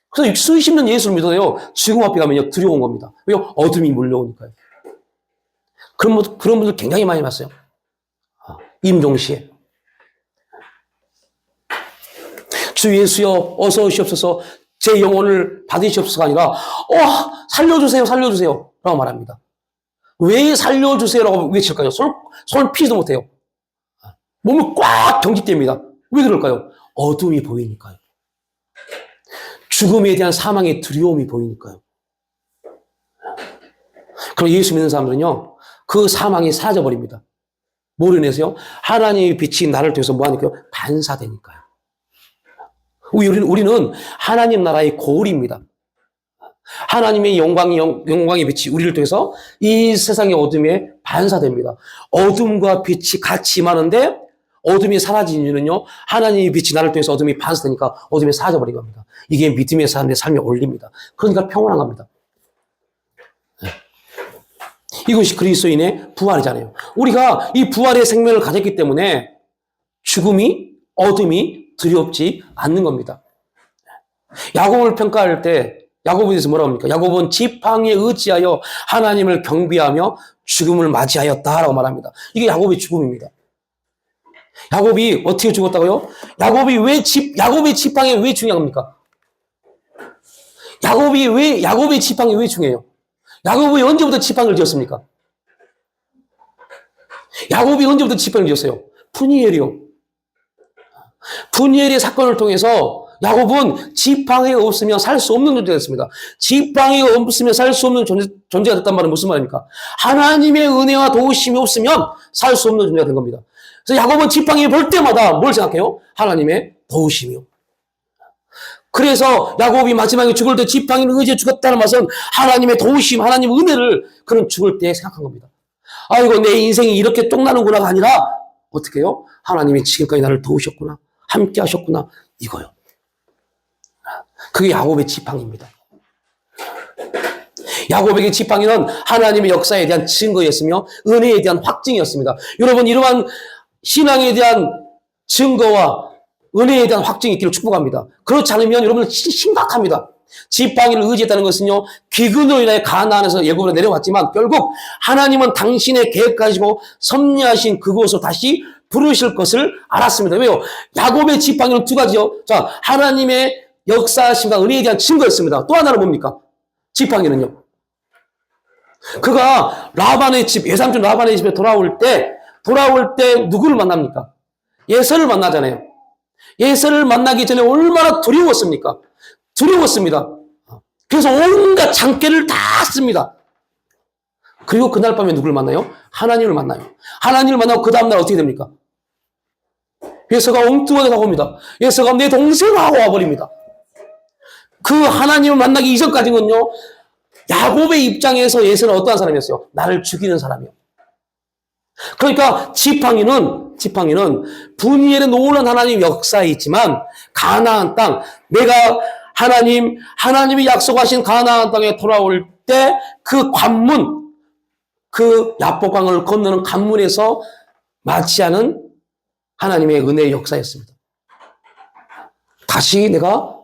그래서 수십 년 예수를 믿어요. 죽음 앞에 가면요, 두려운 겁니다. 왜요? 어둠이 몰려오니까요. 그런 분들 굉장히 많이 봤어요. 임종시에. 주 예수여, 어서 오시옵소서, 제 영혼을 받으시옵소서가 아니라, 살려주세요, 살려주세요. 라고 말합니다. 왜 살려주세요라고 외칠까요? 손을 피지도 못해요. 몸을 꽉 경직됩니다. 왜 그럴까요? 어둠이 보이니까요. 죽음에 대한 사망의 두려움이 보이니까요. 그럼 예수 믿는 사람들은요, 그 사망이 사라져버립니다. 뭐로 인해서요? 하나님의 빛이 나를 통해서 뭐하니까요? 반사되니까요. 우리는 하나님 나라의 거울입니다. 하나님의 영광의 빛이 우리를 통해서 이 세상의 어둠에 반사됩니다. 어둠과 빛이 같이 임하는데 어둠이 사라진 이유는요, 하나님의 빛이 나를 통해서 어둠이 반사되니까 어둠이 사라져버린 겁니다. 이게 믿음의 사람의 삶의 원리입니다. 그러니까 평온한 겁니다. 이것이 그리스도인의 부활이잖아요. 우리가 이 부활의 생명을 가졌기 때문에 죽음이, 어둠이 두렵지 않는 겁니다. 야곱을 평가할 때 야곱에 대해서 뭐라고 합니까? 야곱은 지팡이에 의지하여 하나님을 경배하며 죽음을 맞이하였다라고 말합니다. 이게 야곱의 죽음입니다. 야곱이 어떻게 죽었다고요? 야곱의 지팡이 왜 중요합니까? 야곱의 지팡이 왜 중요해요? 야곱이 언제부터 지팡이를 지었습니까? 야곱이 언제부터 지팡이를 지었어요? 푸니엘이요. 푸니엘의 사건을 통해서 야곱은 지팡이가 없으면 살 수 없는 존재가 됐습니다. 지팡이가 없으면 살 수 없는 존재가 됐단 말은 무슨 말입니까? 하나님의 은혜와 도우심이 없으면 살 수 없는 존재가 된 겁니다. 그래서 야곱은 지팡이 볼 때마다 뭘 생각해요? 하나님의 도우심이요. 그래서 야곱이 마지막에 죽을 때 지팡이를 의지해 죽었다는 것은 하나님의 도우심, 하나님의 은혜를 그는 죽을 때 생각한 겁니다. 아이고, 내 인생이 이렇게 똥나는구나가 아니라 어떻게 해요? 하나님이 지금까지 나를 도우셨구나, 함께 하셨구나, 이거요. 그게 야곱의 지팡이입니다. 야곱에게 지팡이는 하나님의 역사에 대한 증거였으며 은혜에 대한 확증이었습니다. 여러분, 이러한 신앙에 대한 증거와 은혜에 대한 확증이 있기를 축복합니다. 그렇지 않으면 여러분은 심각합니다. 지팡이를 의지했다는 것은요, 기근으로 인해 가나안에서 애굽으로 내려왔지만 결국 하나님은 당신의 계획 가지고 섭리하신 그곳으로 다시 부르실 것을 알았습니다. 왜요? 야곱의 지팡이는 두 가지요. 자, 하나님의 역사하심과 은혜에 대한 증거였습니다. 또 하나는 뭡니까? 지팡이는요. 그가 라반의 집, 외삼촌 라반의 집에 돌아올 때 누구를 만납니까? 예서를 만나잖아요. 예서를 만나기 전에 얼마나 두려웠습니까? 두려웠습니다. 그래서 온갖 장깨를 다 씁니다. 그리고 그날 밤에 누구를 만나요? 하나님을 만나요. 하나님을 만나고 그 다음날 어떻게 됩니까? 예서가 엉뚱하게 나옵니다. 예서가 내 동생하고 와버립니다. 그 하나님을 만나기 이전까지는요, 야곱의 입장에서 예서는 어떠한 사람이었어요? 나를 죽이는 사람이요. 그러니까 지팡이는 분이엘의 놀라운 하나님 역사에 있지만 가나안 땅, 내가 하나님이 약속하신 가나안 땅에 돌아올 때 그 관문, 그 야복강을 건너는 관문에서 마치하는 하나님의 은혜의 역사였습니다. 다시 내가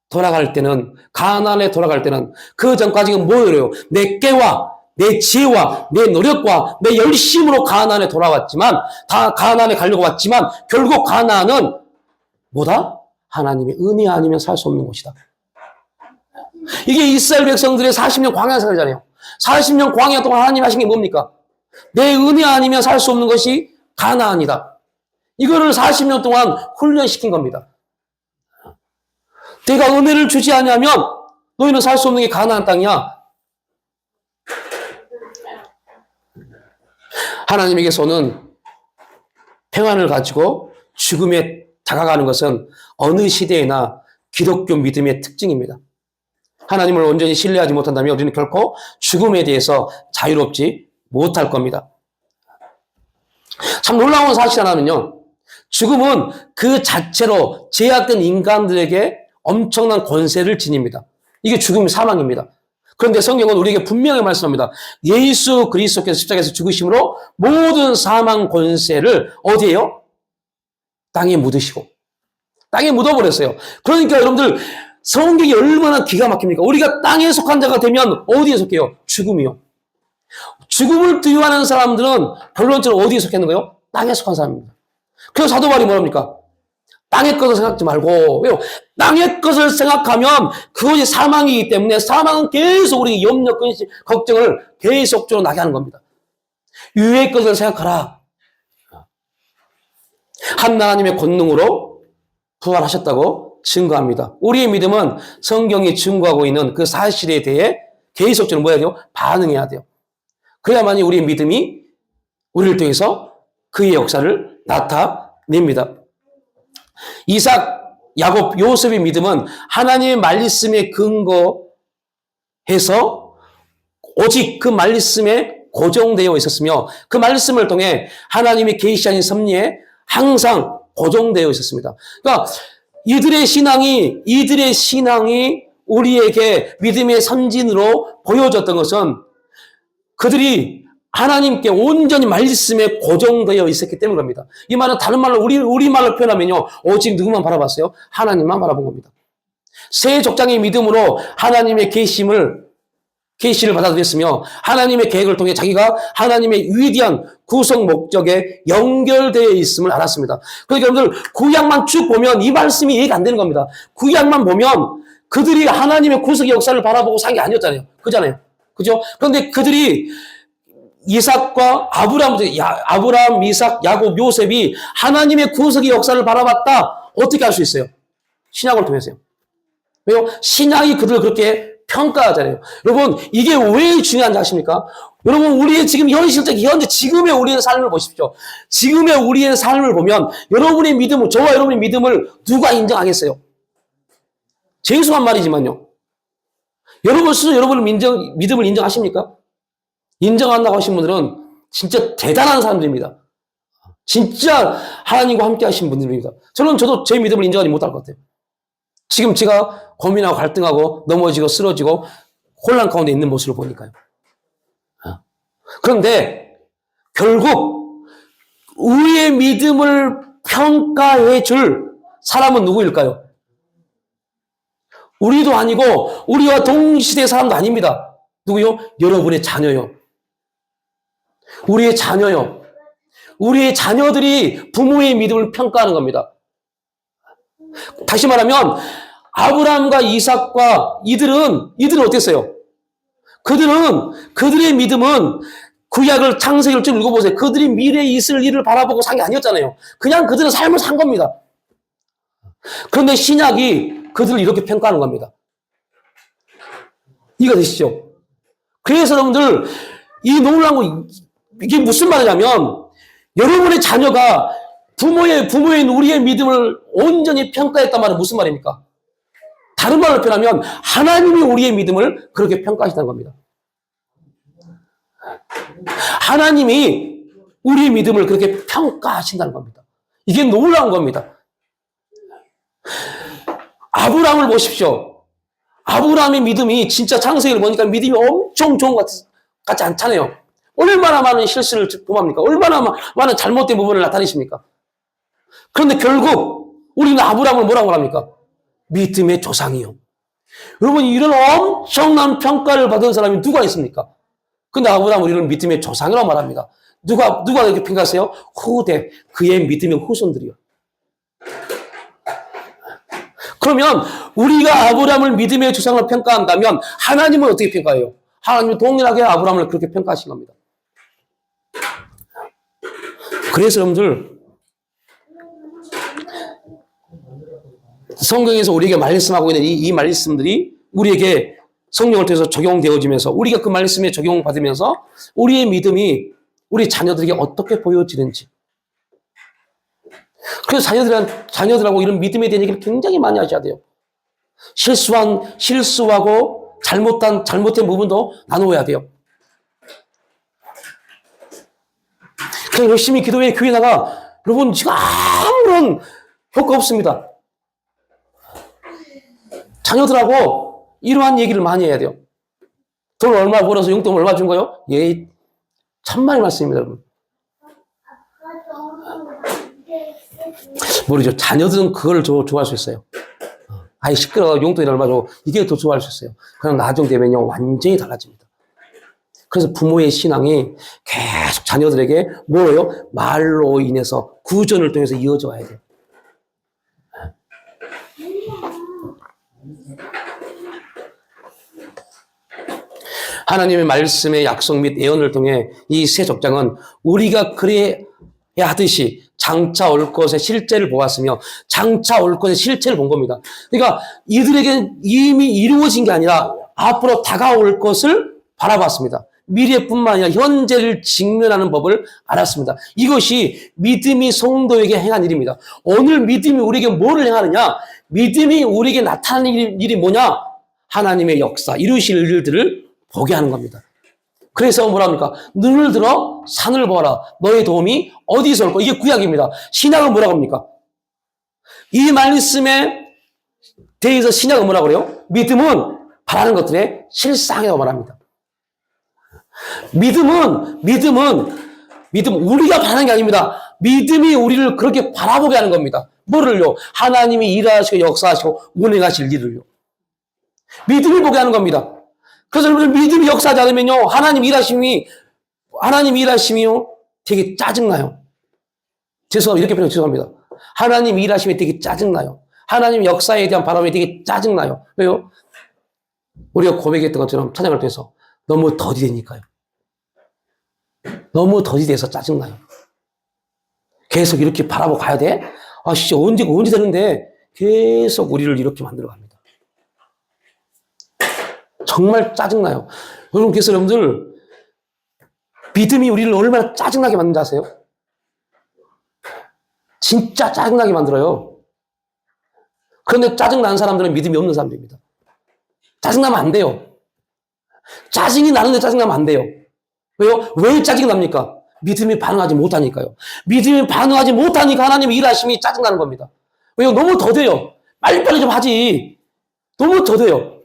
돌아갈 때는, 가나안에 돌아갈 때는 그 전까지는 뭐예요? 내 깨와 내 지혜와 내 노력과 내 열심으로 가나안에 돌아왔지만, 다 가나안에 가려고 왔지만 결국 가나안은 뭐다? 하나님의 은혜 아니면 살 수 없는 곳이다. 이게 이스라엘 백성들의 40년 광야 생활이잖아요. 40년 광야 동안 하나님 하신 게 뭡니까? 내 은혜 아니면 살 수 없는 것이 가나안이다. 이거를 40년 동안 훈련시킨 겁니다. 내가 은혜를 주지 않으면 너희는 살 수 없는 게 가나안 땅이야. 하나님에게서는 평안을 가지고 죽음에 다가가는 것은 어느 시대에나 기독교 믿음의 특징입니다. 하나님을 온전히 신뢰하지 못한다면 우리는 결코 죽음에 대해서 자유롭지 못할 겁니다. 참 놀라운 사실 하나는요, 죽음은 그 자체로 제약된 인간들에게 엄청난 권세를 지닙니다. 이게 죽음의 사망입니다. 그런데 성경은 우리에게 분명히 말씀합니다. 예수 그리스도께서 십자가에서 죽으심으로 모든 사망 권세를 어디에요? 땅에 묻으시고 땅에 묻어버렸어요. 그러니까 여러분들 성경이 얼마나 기가 막힙니까? 우리가 땅에 속한 자가 되면 어디에 속해요? 죽음이요. 죽음을 두려워하는 사람들은 결론적으로 어디에 속하는 거예요? 땅에 속한 사람입니다. 그래서 사도 바울이 뭐랍니까? 땅의 것을 생각하지 말고, 왜요? 땅의 것을 생각하면 그것이 사망이기 때문에 사망은 계속 우리 염려, 근심, 걱정을 계속적으로 나게 하는 겁니다. 위의 것을 생각하라. 하나님의 권능으로 부활하셨다고 증거합니다. 우리의 믿음은 성경이 증거하고 있는 그 사실에 대해 계속적으로 뭐 해야 돼요? 반응해야 돼요. 그래야만이 우리의 믿음이 우리를 통해서 그의 역사를 나타냅니다. 이삭, 야곱, 요셉의 믿음은 하나님의 말씀에 근거해서 오직 그 말씀에 고정되어 있었으며 그 말씀을 통해 하나님이 계시하신 섭리에 항상 고정되어 있었습니다. 그러니까 이들의 신앙이 우리에게 믿음의 선진으로 보여졌던 것은 그들이 하나님께 온전히 말씀에 고정되어 있었기 때문입니다. 이 말은 다른 말로 우리말로 표현하면요, 오직 누구만 바라봤어요? 하나님만 바라본 겁니다. 새 족장의 믿음으로 하나님의 계시를 받아들였으며 하나님의 계획을 통해 자기가 하나님의 위대한 구성 목적에 연결되어 있음을 알았습니다. 그러니까 여러분들 구약만 쭉 보면 이 말씀이 이해가 안 되는 겁니다. 구약만 보면 그들이 하나님의 구속의 역사를 바라보고 산 게 아니었잖아요. 그잖아요. 그죠? 그런데 그들이 이삭과 아브라함, 이삭, 야곱, 요셉이 하나님의 구속의 역사를 바라봤다. 어떻게 알 수 있어요? 신약을 통해서요. 왜요? 신약이 그들을 그렇게 평가하잖아요. 여러분, 이게 왜 중요한지 아십니까? 여러분, 우리의 지금 현재 지금의 우리의 삶을 보십시오. 지금의 우리의 삶을 보면 여러분의 믿음을, 저와 여러분의 믿음을 누가 인정하겠어요? 죄송한 말이지만요. 여러분 스스로 여러분의 믿음을 인정하십니까? 인정한다고 하신 분들은 진짜 대단한 사람들입니다. 진짜 하나님과 함께 하신 분들입니다. 저도 제 믿음을 인정하지 못할 것 같아요. 지금 제가 고민하고 갈등하고 넘어지고 쓰러지고 혼란 가운데 있는 모습을 보니까요. 그런데 결국 우리의 믿음을 평가해 줄 사람은 누구일까요? 우리도 아니고 우리와 동시대 사람도 아닙니다. 누구요? 여러분의 자녀요. 우리의 자녀요. 우리의 자녀들이 부모의 믿음을 평가하는 겁니다. 다시 말하면 아브라함과 이삭과 이들은 어땠어요? 그들의 믿음은 구약을 창세기를 좀 읽어보세요. 그들이 미래에 있을 일을 바라보고 산 게 아니었잖아요. 그냥 그들은 삶을 산 겁니다. 그런데 신약이 그들을 이렇게 평가하는 겁니다. 이해가 되시죠? 그래서 여러분들 이 놀라운 거 이게 무슨 말이냐면 여러분의 자녀가 부모인 우리의 믿음을 온전히 평가했단 말은 무슨 말입니까? 다른 말로 표현하면 하나님이 우리의 믿음을 그렇게 평가하시다는 겁니다. 하나님이 우리의 믿음을 그렇게 평가하신다는 겁니다. 이게 놀라운 겁니다. 아브라함을 보십시오. 아브라함의 믿음이 진짜 창세기를 보니까 믿음이 엄청 좋은 것 같지 않잖아요. 얼마나 많은 실수를 범합니까? 얼마나 많은 잘못된 부분을 나타내십니까? 그런데 결국 우리는 아브라함을 뭐라고 합니까? 믿음의 조상이요. 여러분 이런 엄청난 평가를 받은 사람이 누가 있습니까? 근데 아브라함은 우리는 믿음의 조상이라고 말합니다. 누가 이렇게 평가하세요? 후대, 그의 믿음의 후손들이요. 그러면 우리가 아브라함을 믿음의 조상으로 평가한다면 하나님은 어떻게 평가해요? 하나님은 동일하게 아브라함을 그렇게 평가하신 겁니다. 그래서 여러분들 성경에서 우리에게 말씀하고 있는 이 말씀들이 우리에게 성령을 통해서 적용되어지면서 우리가 그 말씀에 적용받으면서 우리의 믿음이 우리 자녀들에게 어떻게 보여지는지. 그래서 자녀들하고 이런 믿음에 대한 얘기를 굉장히 많이 하셔야 돼요. 실수하고 잘못된 부분도 나누어야 돼요. 그냥 열심히 기도해 교회 나가. 여러분 지금 아무런 효과 없습니다. 자녀들하고 이러한 얘기를 많이 해야 돼요. 돈 얼마 벌어서 용돈 얼마 준 거요? 예, 천만의 말씀입니다, 여러분. 모르죠. 자녀들은 그걸 좋아할 수 있어요. 아이 시끄러워 용돈이 얼마 줘. 이게 더 좋아할 수 있어요. 그럼 나중 되면요 완전히 달라집니다. 그래서 부모의 신앙이 계속 자녀들에게 뭐예요? 말로 인해서 구전을 통해서 이어져 와야 돼요. 하나님의 말씀의 약속 및 예언을 통해 이 새 족장은 우리가 그래야 하듯이 장차 올 것의 실제를 보았으며 장차 올 것의 실체를 본 겁니다. 그러니까 이들에게는 이미 이루어진 게 아니라 앞으로 다가올 것을 바라봤습니다. 미래뿐만 아니라 현재를 직면하는 법을 알았습니다. 이것이 믿음이 성도에게 행한 일입니다. 오늘 믿음이 우리에게 뭐를 행하느냐? 믿음이 우리에게 나타나는 일이 뭐냐? 하나님의 역사, 이루실 일들을 보게 하는 겁니다. 그래서 뭐랍니까? 눈을 들어 산을 보아라. 너의 도움이 어디서 올까? 이게 구약입니다. 신약은 뭐라고 합니까? 이 말씀에 대해서 신약은 뭐라고 그래요? 믿음은 바라는 것들의 실상이라고 말합니다. 믿음은 우리가 바라는 게 아닙니다. 믿음이 우리를 그렇게 바라보게 하는 겁니다. 뭐를요? 하나님이 일하시고 역사하시고 운행하실 일을요. 믿음이 보게 하는 겁니다. 그래서 여러분들 믿음이 역사하지 않으면요, 하나님 일하심이요, 되게 짜증나요. 이렇게 표현 죄송합니다. 하나님 일하심이 되게 짜증나요. 하나님 역사에 대한 바람이 되게 짜증나요. 왜요? 우리가 고백했던 것처럼 찬양을 통해서 너무 더디되니까요. 너무 더디돼서 짜증나요. 계속 이렇게 바라보고 가야 돼? 아, 진짜 언제 되는데 계속 우리를 이렇게 만들어 갑니다. 정말 짜증나요. 여러분께서 여러분들 믿음이 우리를 얼마나 짜증나게 만드는지 아세요? 진짜 짜증나게 만들어요. 그런데 짜증나는 사람들은 믿음이 없는 사람들입니다. 짜증나면 안 돼요. 짜증이 나는데 짜증나면 안 돼요. 왜요? 왜 짜증이 납니까? 믿음이 반응하지 못하니까요. 믿음이 반응하지 못하니까 하나님의 일하심이 짜증나는 겁니다. 왜요? 너무 더뎌요. 빨리빨리 좀 하지. 너무 더뎌요.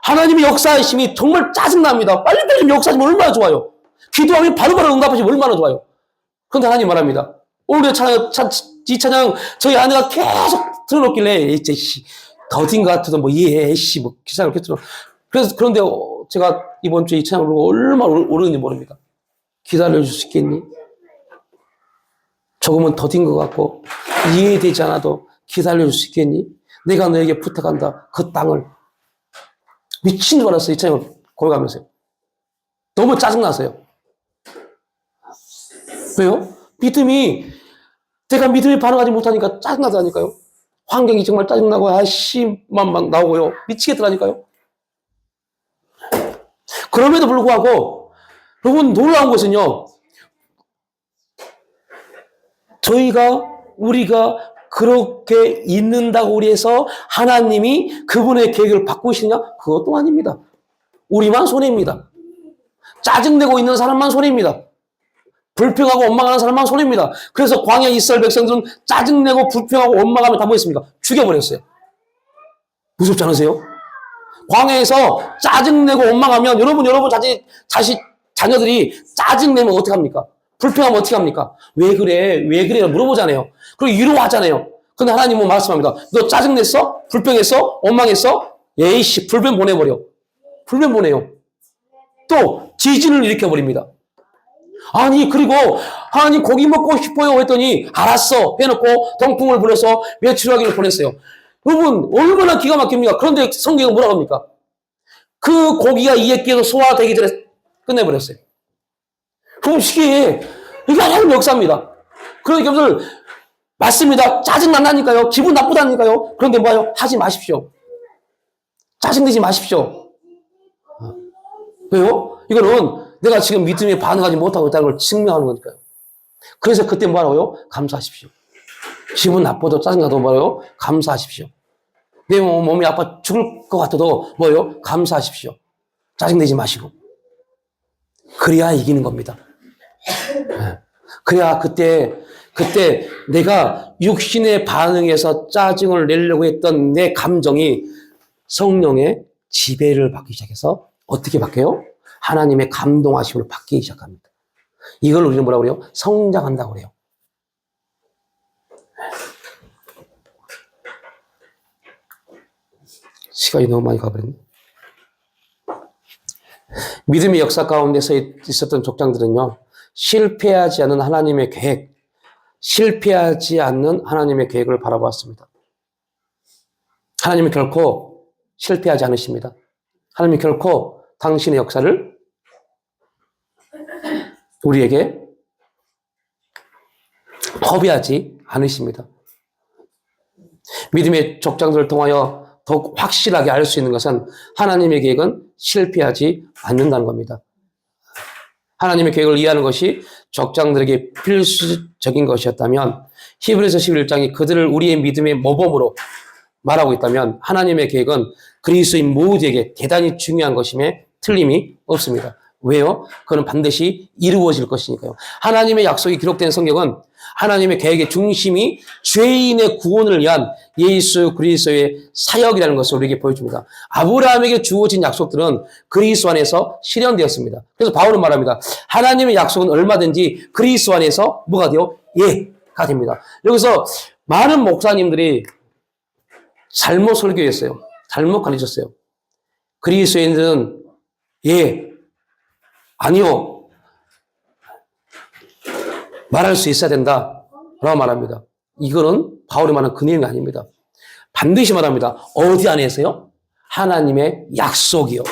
하나님의 역사하심이 정말 짜증납니다. 빨리빨리 좀 역사하시면 얼마나 좋아요. 기도하면 바로바로 응답하시면 얼마나 좋아요. 그런데 하나님 말합니다. 오늘 이 찬양 저희 아내가 계속 틀어놓길래 이제 더딘 것 같아도 뭐 기사를 이렇게 틀어. 그런데 제가 이번 주에 이 찬양을 부르고 얼마나 오르는지 모릅니다. 기다려줄 수 있겠니? 조금은 더딘 것 같고 이해되지 않아도 기다려줄 수 있겠니? 내가 너에게 부탁한다. 그 땅을. 미친 줄 알았어요. 이 찬양을 고백하면서요. 너무 짜증나서요. 왜요? 내가 믿음이 반응하지 못하니까 짜증나더라니까요. 환경이 정말 짜증나고, 만 막 나오고요. 미치겠더라니까요. 그럼에도 불구하고, 여러분, 놀라운 것은요, 우리가 그렇게 있는다고 우리 해서 하나님이 그분의 계획을 바꾸시느냐? 그것도 아닙니다. 우리만 손해입니다. 짜증내고 있는 사람만 손해입니다. 불평하고 원망하는 사람만 손해입니다. 그래서 광야 이스라엘 백성들은 짜증내고 불평하고 원망하면 다 뭐했습니까? 죽여버렸어요. 무섭지 않으세요? 광야에서 짜증내고 원망하면 여러분 자녀들이 짜증내면 어떻게 합니까? 불평하면 어떻게 합니까? 왜 그래? 물어보잖아요. 그리고 위로하잖아요. 근데 하나님은 말씀합니다. 너 짜증냈어? 불평했어? 원망했어? 에이씨, 불변 보내버려. 불변 보내요. 또 지진을 일으켜버립니다. 그리고 하나님 고기 먹고 싶어요 했더니 알았어 해놓고 동풍을 불어서 메추라기를 보냈어요. 여러분 얼마나 기가 막힙니까? 그런데 성경은 뭐라고 합니까? 그 고기가 이에 끼어서 소화되기 전에 끝내버렸어요. 그럼 이게 하나님 역사입니다. 그러니까 여러분들 맞습니다. 짜증난다니까요. 기분 나쁘다니까요. 그런데 뭐예요? 하지 마십시오. 짜증내지 마십시오. 왜요? 이거는 내가 지금 믿음에 반응하지 못하고 있다는 걸 증명하는 거니까요. 그래서 그때 뭐라고요? 감사하십시오. 기분 나빠도 짜증나도 뭐라고요? 감사하십시오. 내 몸이 아파 죽을 것 같아도 뭐예요? 감사하십시오. 짜증내지 마시고. 그래야 이기는 겁니다. 그래야 그때 내가 육신의 반응에서 짜증을 내려고 했던 내 감정이 성령의 지배를 받기 시작해서 어떻게 바뀌어요? 하나님의 감동하심으로 바뀌기 시작합니다. 이걸 우리는 뭐라고 그래요? 성장한다고 그래요. 시간이 너무 많이 가버렸네. 믿음의 역사 가운데서 있었던 족장들은요, 실패하지 않는 하나님의 계획을 바라보았습니다. 하나님은 결코 실패하지 않으십니다. 하나님이 결코 당신의 역사를 우리에게 허비하지 않으십니다. 믿음의 족장들을 통하여 더욱 확실하게 알 수 있는 것은 하나님의 계획은 실패하지 않는다는 겁니다. 하나님의 계획을 이해하는 것이 족장들에게 필수적인 것이었다면 히브리서 11장이 그들을 우리의 믿음의 모범으로 말하고 있다면 하나님의 계획은 그리스도인 모두에게 대단히 중요한 것임에 틀림이 없습니다. 왜요? 그건 반드시 이루어질 것이니까요. 하나님의 약속이 기록된 성경은 하나님의 계획의 중심이 죄인의 구원을 위한 예수 그리스도의 사역이라는 것을 우리에게 보여줍니다. 아브라함에게 주어진 약속들은 그리스도 안에서 실현되었습니다. 그래서 바울은 말합니다. 하나님의 약속은 얼마든지 그리스도 안에서 뭐가 돼요? 예가 됩니다. 여기서 많은 목사님들이 잘못 설교했어요. 잘못 가르쳤어요. 그리스도인들은 아니요. 말할 수 있어야 된다. 라고 말합니다. 이거는 바울이 말하는 그 내용이 아닙니다. 반드시 말합니다. 어디 안에서요? 하나님의 약속이요.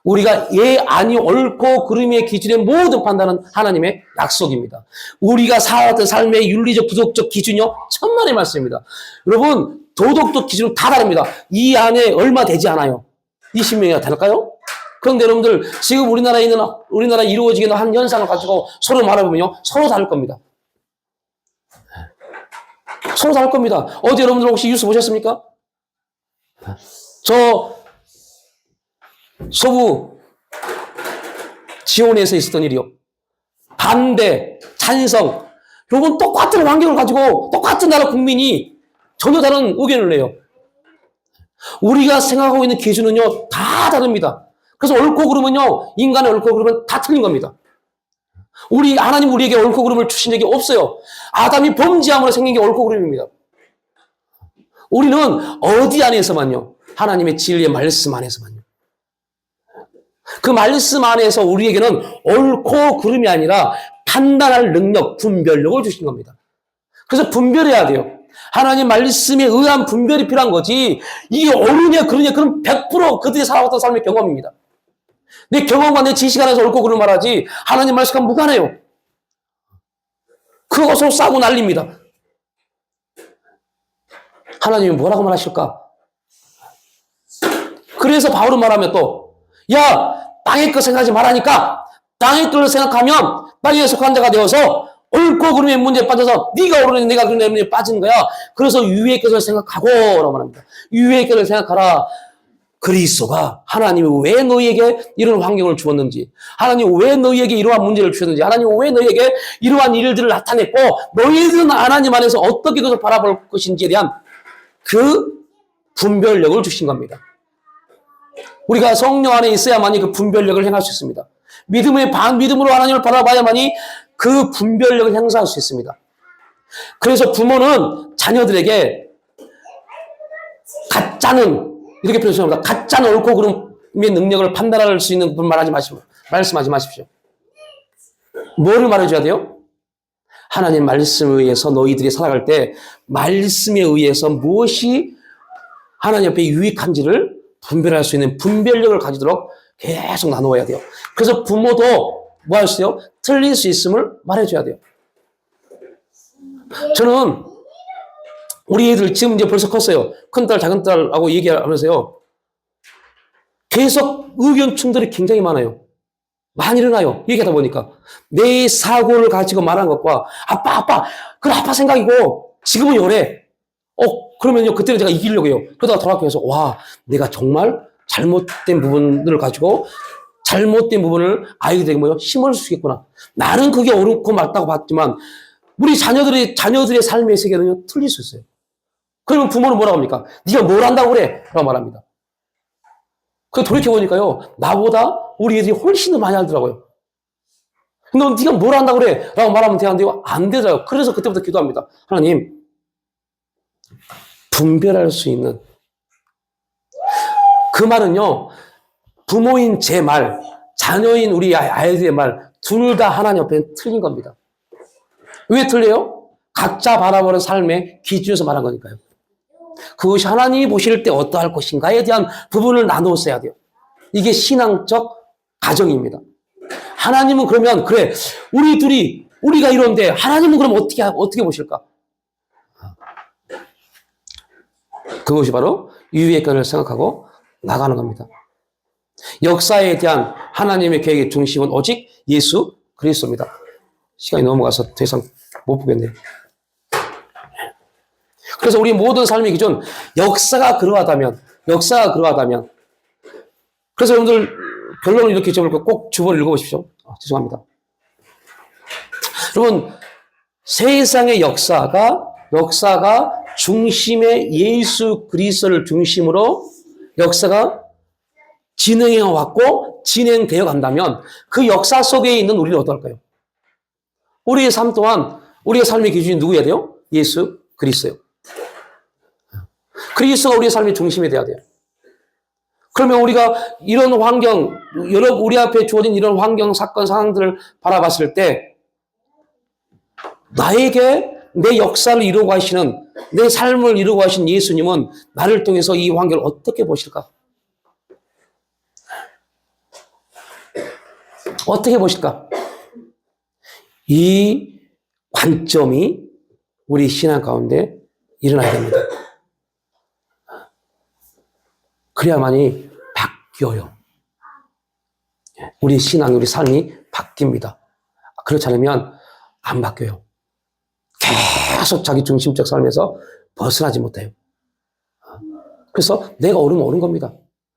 우리가 아니, 옳고 그름의 기준의 모든 판단은 하나님의 약속입니다. 우리가 살았던 삶의 윤리적, 부족적 기준이요. 천만의 말씀입니다. 여러분, 도덕적 기준은 다 다릅니다. 이 안에 얼마 되지 않아요. 20명이나 될까요? 그런데 여러분들, 지금 우리나라에 이루어지게 있는 한 현상을 가지고 서로 말해보면요. 서로 다를 겁니다. 서로 다를 겁니다. 어제 여러분들 혹시 뉴스 보셨습니까? 저 서부 지원에서 있었던 일이요. 반대, 찬성. 여러분 똑같은 환경을 가지고 똑같은 나라 국민이 전혀 다른 의견을 내요. 우리가 생각하고 있는 기준은요, 다 다릅니다. 그래서 옳고 그름은요, 인간의 옳고 그름은 다 틀린 겁니다. 하나님 우리에게 옳고 그름을 주신 적이 없어요. 아담이 범죄함으로 생긴 게 옳고 그름입니다. 우리는 어디 안에서만요? 하나님의 진리의 말씀 안에서만요. 그 말씀 안에서 우리에게는 옳고 그름이 아니라 판단할 능력, 분별력을 주신 겁니다. 그래서 분별해야 돼요. 하나님 말씀에 의한 분별이 필요한 거지, 이게 옳으냐 그러냐, 그럼 100% 그들이 살아왔던 삶의 경험입니다. 내 경험과 내 지식 안에서 옳고 그름 말하지, 하나님 말씀과 무관해요. 그것으로 싸고 난립니다. 하나님이 뭐라고 말하실까? 그래서 바울은 말하면 또, 야, 땅의 것 생각하지 말라니까, 땅의 것을 생각하면 땅에 속한 자가 되어서 옳고 그름의 문제에 빠져서 네가 옳으니 내가 그름의 문제에 빠지는 거야. 그래서 유의 것을 생각하고 라고 말합니다. 유의 것을 생각하라. 그리스도가 하나님이 왜 너희에게 이런 환경을 주었는지, 하나님이 왜 너희에게 이러한 문제를 주셨는지, 하나님이 왜 너희에게 이러한 일들을 나타냈고, 너희들은 하나님 안에서 어떻게 그것을 바라볼 것인지에 대한 그 분별력을 주신 겁니다. 우리가 성령 안에 있어야만이 그 분별력을 행할 수 있습니다. 믿음으로 하나님을 바라봐야만이 그 분별력을 행사할 수 있습니다. 그래서 부모는 자녀들에게 가짜는, 이렇게 표현합니다. 가짜는 옳고 그름의 능력을 판단할 수 있는 부분 말씀하지 마십시오. 뭐를 말해줘야 돼요? 하나님 말씀에 의해서 너희들이 살아갈 때 말씀에 의해서 무엇이 하나님 앞에 유익한지를 분별할 수 있는 분별력을 가지도록 계속 나누어야 돼요. 그래서 부모도 뭐 할 수 있어요? 틀릴 수 있음을 말해줘야 돼요. 저는 우리 애들 지금 이제 벌써 컸어요. 큰딸, 작은딸하고 얘기하면서요, 계속 의견 충돌이 굉장히 많아요. 많이 일어나요. 얘기하다 보니까. 내 사고를 가지고 말한 것과 그래, 아빠 생각이고, 지금은 요래. 그러면요, 그때는 제가 이기려고 해요. 그러다가 돌아가면서, 와, 내가 정말 잘못된 부분을 가지고, 잘못된 부분을 아이들에게 심을 수 있겠구나. 나는 그게 옳고 맞다고 봤지만, 우리 자녀들의 삶의 세계는요, 틀릴 수 있어요. 그러면 부모는 뭐라고 합니까? 네가 뭘 한다고 그래? 라고 말합니다. 그 돌이켜보니까요, 나보다 우리 애들이 훨씬 더 많이 알더라고요. 너 네가 뭘 한다고 그래? 라고 말하면 되는데요, 안 되더라고요. 그래서 그때부터 기도합니다. 하나님, 분별할 수 있는, 그 말은요, 부모인 제 말, 자녀인 우리 아이들의 말, 둘 다 하나님 앞에는 틀린 겁니다. 왜 틀려요? 각자 바라보는 삶의 기준에서 말한 거니까요. 그것이 하나님이 보실 때 어떠할 것인가에 대한 부분을 나누었어야 돼요. 이게 신앙적 가정입니다. 하나님은 그러면, 그래, 우리가 이런데, 하나님은 그럼 어떻게 보실까? 그것이 바로 유의 건을 생각하고 나가는 겁니다. 역사에 대한 하나님의 계획의 중심은 오직 예수 그리스도입니다. 시간이 넘어가서 더 이상 못 보겠네요. 그래서 우리 모든 삶의 기준, 역사가 그러하다면, 그래서 여러분들 결론을 이렇게 적을 꼭 주보를 읽어보십시오. 죄송합니다. 여러분, 세상의 역사가 중심의 예수 그리스도를 중심으로 역사가 진행해 왔고 진행되어 간다면 그 역사 속에 있는 우리는 어떨까요? 우리의 삶 또한 우리의 삶의 기준이 누구여야 돼요? 예수 그리스도요. 그리스도가 우리의 삶의 중심이 돼야 돼요. 그러면 우리가 이런 환경, 우리 앞에 주어진 이런 환경, 사건, 상황들을 바라봤을 때 나에게 내 역사를 이루고 하시는, 내 삶을 이루고 하신 예수님은 나를 통해서 이 환경을 어떻게 보실까? 어떻게 보실까? 이 관점이 우리 신앙 가운데 일어나야 됩니다. 그래야만이 바뀌어요. 우리 신앙, 우리 삶이 바뀝니다. 그렇지 않으면 안 바뀌어요. 계속 자기 중심적 삶에서 벗어나지 못해요. 그래서 내가 옳으면 옳은 겁니다.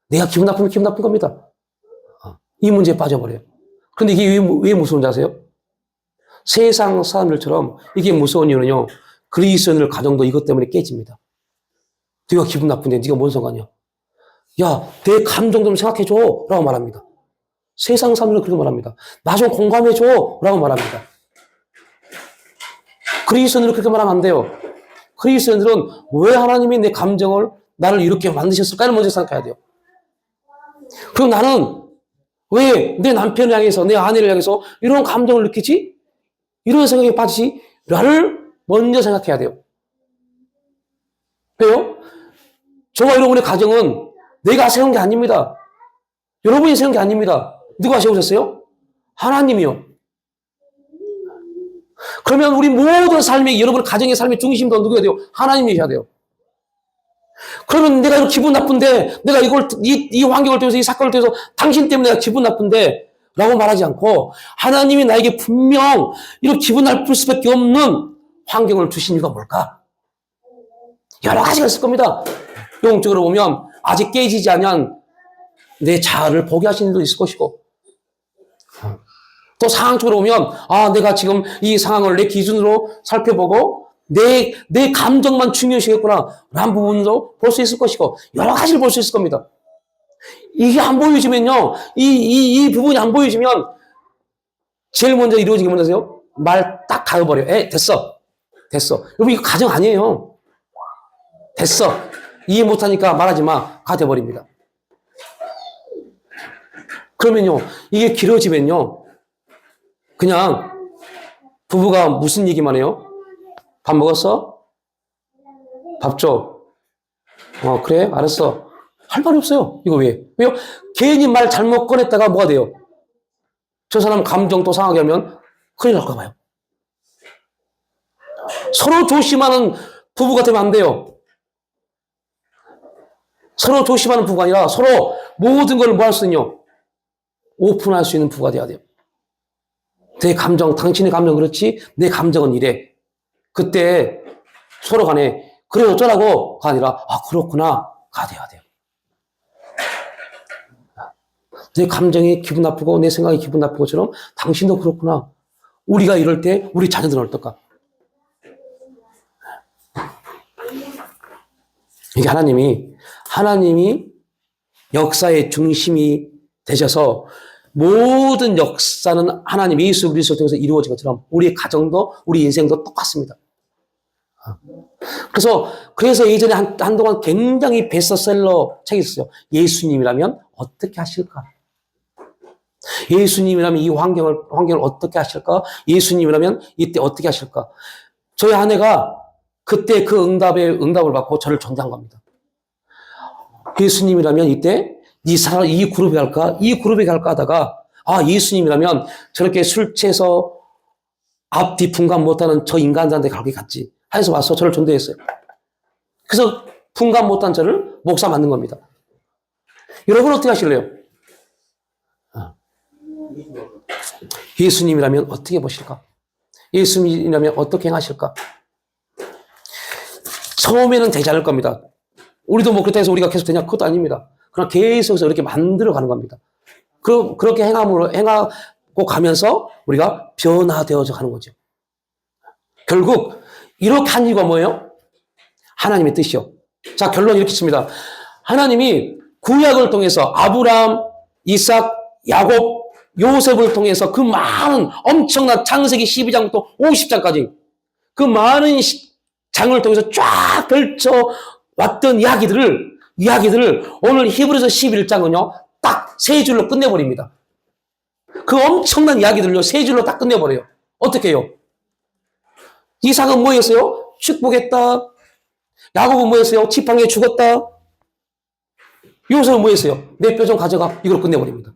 내가 기분 나쁘면 기분 나쁜 겁니다. 이 문제에 빠져버려요. 그런데 이게 왜 무서운지 아세요? 세상 사람들처럼 이게 무서운 이유는요, 그리스도인들 가정도 이것 때문에 깨집니다. 네가 기분 나쁜데 네가 뭔 상관이야? 야, 내 감정 좀 생각해줘. 라고 말합니다. 세상 사람들은 그렇게 말합니다. 나 좀 공감해줘. 라고 말합니다. 그리스도인들은 그렇게 말하면 안 돼요. 그리스도인들은 왜 하나님이 내 감정을 나를 이렇게 만드셨을까를 먼저 생각해야 돼요. 그럼 나는 왜 내 남편을 향해서 내 아내를 향해서 이런 감정을 느끼지? 이런 생각에 빠지지? 나를 먼저 생각해야 돼요. 왜요? 저와 여러분의 가정은 내가 세운 게 아닙니다. 여러분이 세운 게 아닙니다. 누가 세우셨어요? 하나님이요. 그러면 우리 모든 삶의, 여러분 가정의 삶의 중심도 누구야 돼요? 하나님이셔야 돼요. 그러면 내가 이렇게 기분 나쁜데, 내가 이 환경을 통해서, 이 사건을 통해서 당신 때문에 내가 기분 나쁜데, 라고 말하지 않고, 하나님이 나에게 분명 이렇게 기분 나쁠 수밖에 없는 환경을 주신 이유가 뭘까? 여러 가지가 있을 겁니다. 영적으로 보면, 아직 깨지지 않은 내 자아를 포기하시는 일도 있을 것이고, 또 상황적으로 보면, 내가 지금 이 상황을 내 기준으로 살펴보고, 내 감정만 중요시겠구나, 라는 부분도 볼 수 있을 것이고, 여러 가지를 볼 수 있을 겁니다. 이게 안 보여지면요, 이 부분이 안 보여지면, 제일 먼저 이루어지게 뭔지 아세요? 말 딱 가어버려요. 됐어. 여러분, 이거 가정 아니에요. 됐어. 이해 못하니까 말하지 마. 가 돼버립니다. 그러면요, 이게 길어지면요, 그냥 부부가 무슨 얘기만 해요? 밥 먹었어? 밥 줘. 그래? 알았어. 할 말이 없어요. 이거 왜? 왜요? 괜히 말 잘못 꺼냈다가 뭐가 돼요? 저 사람 감정 또 상하게 하면 큰일 날까 봐요. 서로 조심하는 부부가 되면 안 돼요. 서로 조심하는 부부가 아니라 서로 모든 걸 뭐 할 수 있냐? 오픈할 수 있는 부부가 돼야 돼요. 내 감정, 당신의 감정 그렇지? 내 감정은 이래. 그때 서로 간에 그래 어쩌라고가 아니라 그렇구나 가 돼야 돼요. 내 감정이 기분 나쁘고 내 생각이 기분 나쁜 것처럼 당신도 그렇구나. 우리가 이럴 때 우리 자녀들은 어떨까? 이게 하나님이 역사의 중심이 되셔서 모든 역사는 하나님 예수 그리스도 통해서 이루어진 것처럼 우리의 가정도 우리 인생도 똑같습니다. 그래서 예전에 한동안 굉장히 베스트셀러 책이 있었어요. 예수님이라면 어떻게 하실까? 예수님이라면 이 환경을 어떻게 하실까? 예수님이라면 이때 어떻게 하실까? 저희 아내가 그때 그 응답을 받고 저를 전도한 겁니다. 예수님이라면 이때 이 그룹에 갈까? 이 그룹에 갈까 하다가 예수님이라면 저렇게 술 취해서 앞뒤 분간 못하는 저 인간들한테 갈 게 같지. 해서 와서 저를 전도했어요. 그래서 분간 못한 저를 목사 만든 겁니다. 여러분 어떻게 하실래요? 예수님이라면 어떻게 보실까? 예수님이라면 어떻게 행하실까? 처음에는 되지 않을 겁니다. 우리도 그렇다 해서 우리가 계속 되냐? 그것도 아닙니다. 그러나 계속해서 이렇게 만들어가는 겁니다. 그렇게 행하고 가면서 우리가 변화되어져 가는 거죠. 결국 이렇게 한 이유가 뭐예요? 하나님의 뜻이요. 자, 결론 이렇게 씁니다. 하나님이 구약을 통해서 아브라함, 이삭, 야곱, 요셉을 통해서 그 많은 엄청난 창세기 12장부터 50장까지 그 많은 장을 통해서 쫙 펼쳐왔던 이야기들을 오늘 히브리서 11장은요, 딱 세 줄로 끝내버립니다. 그 엄청난 이야기들을요, 세 줄로 딱 끝내버려요. 어떻게 해요? 이삭은 뭐 했어요? 축복했다. 야곱은 뭐 했어요? 지팡이에 죽었다. 요셉은 뭐 했어요? 내 뼈 좀 가져가. 이걸 끝내버립니다.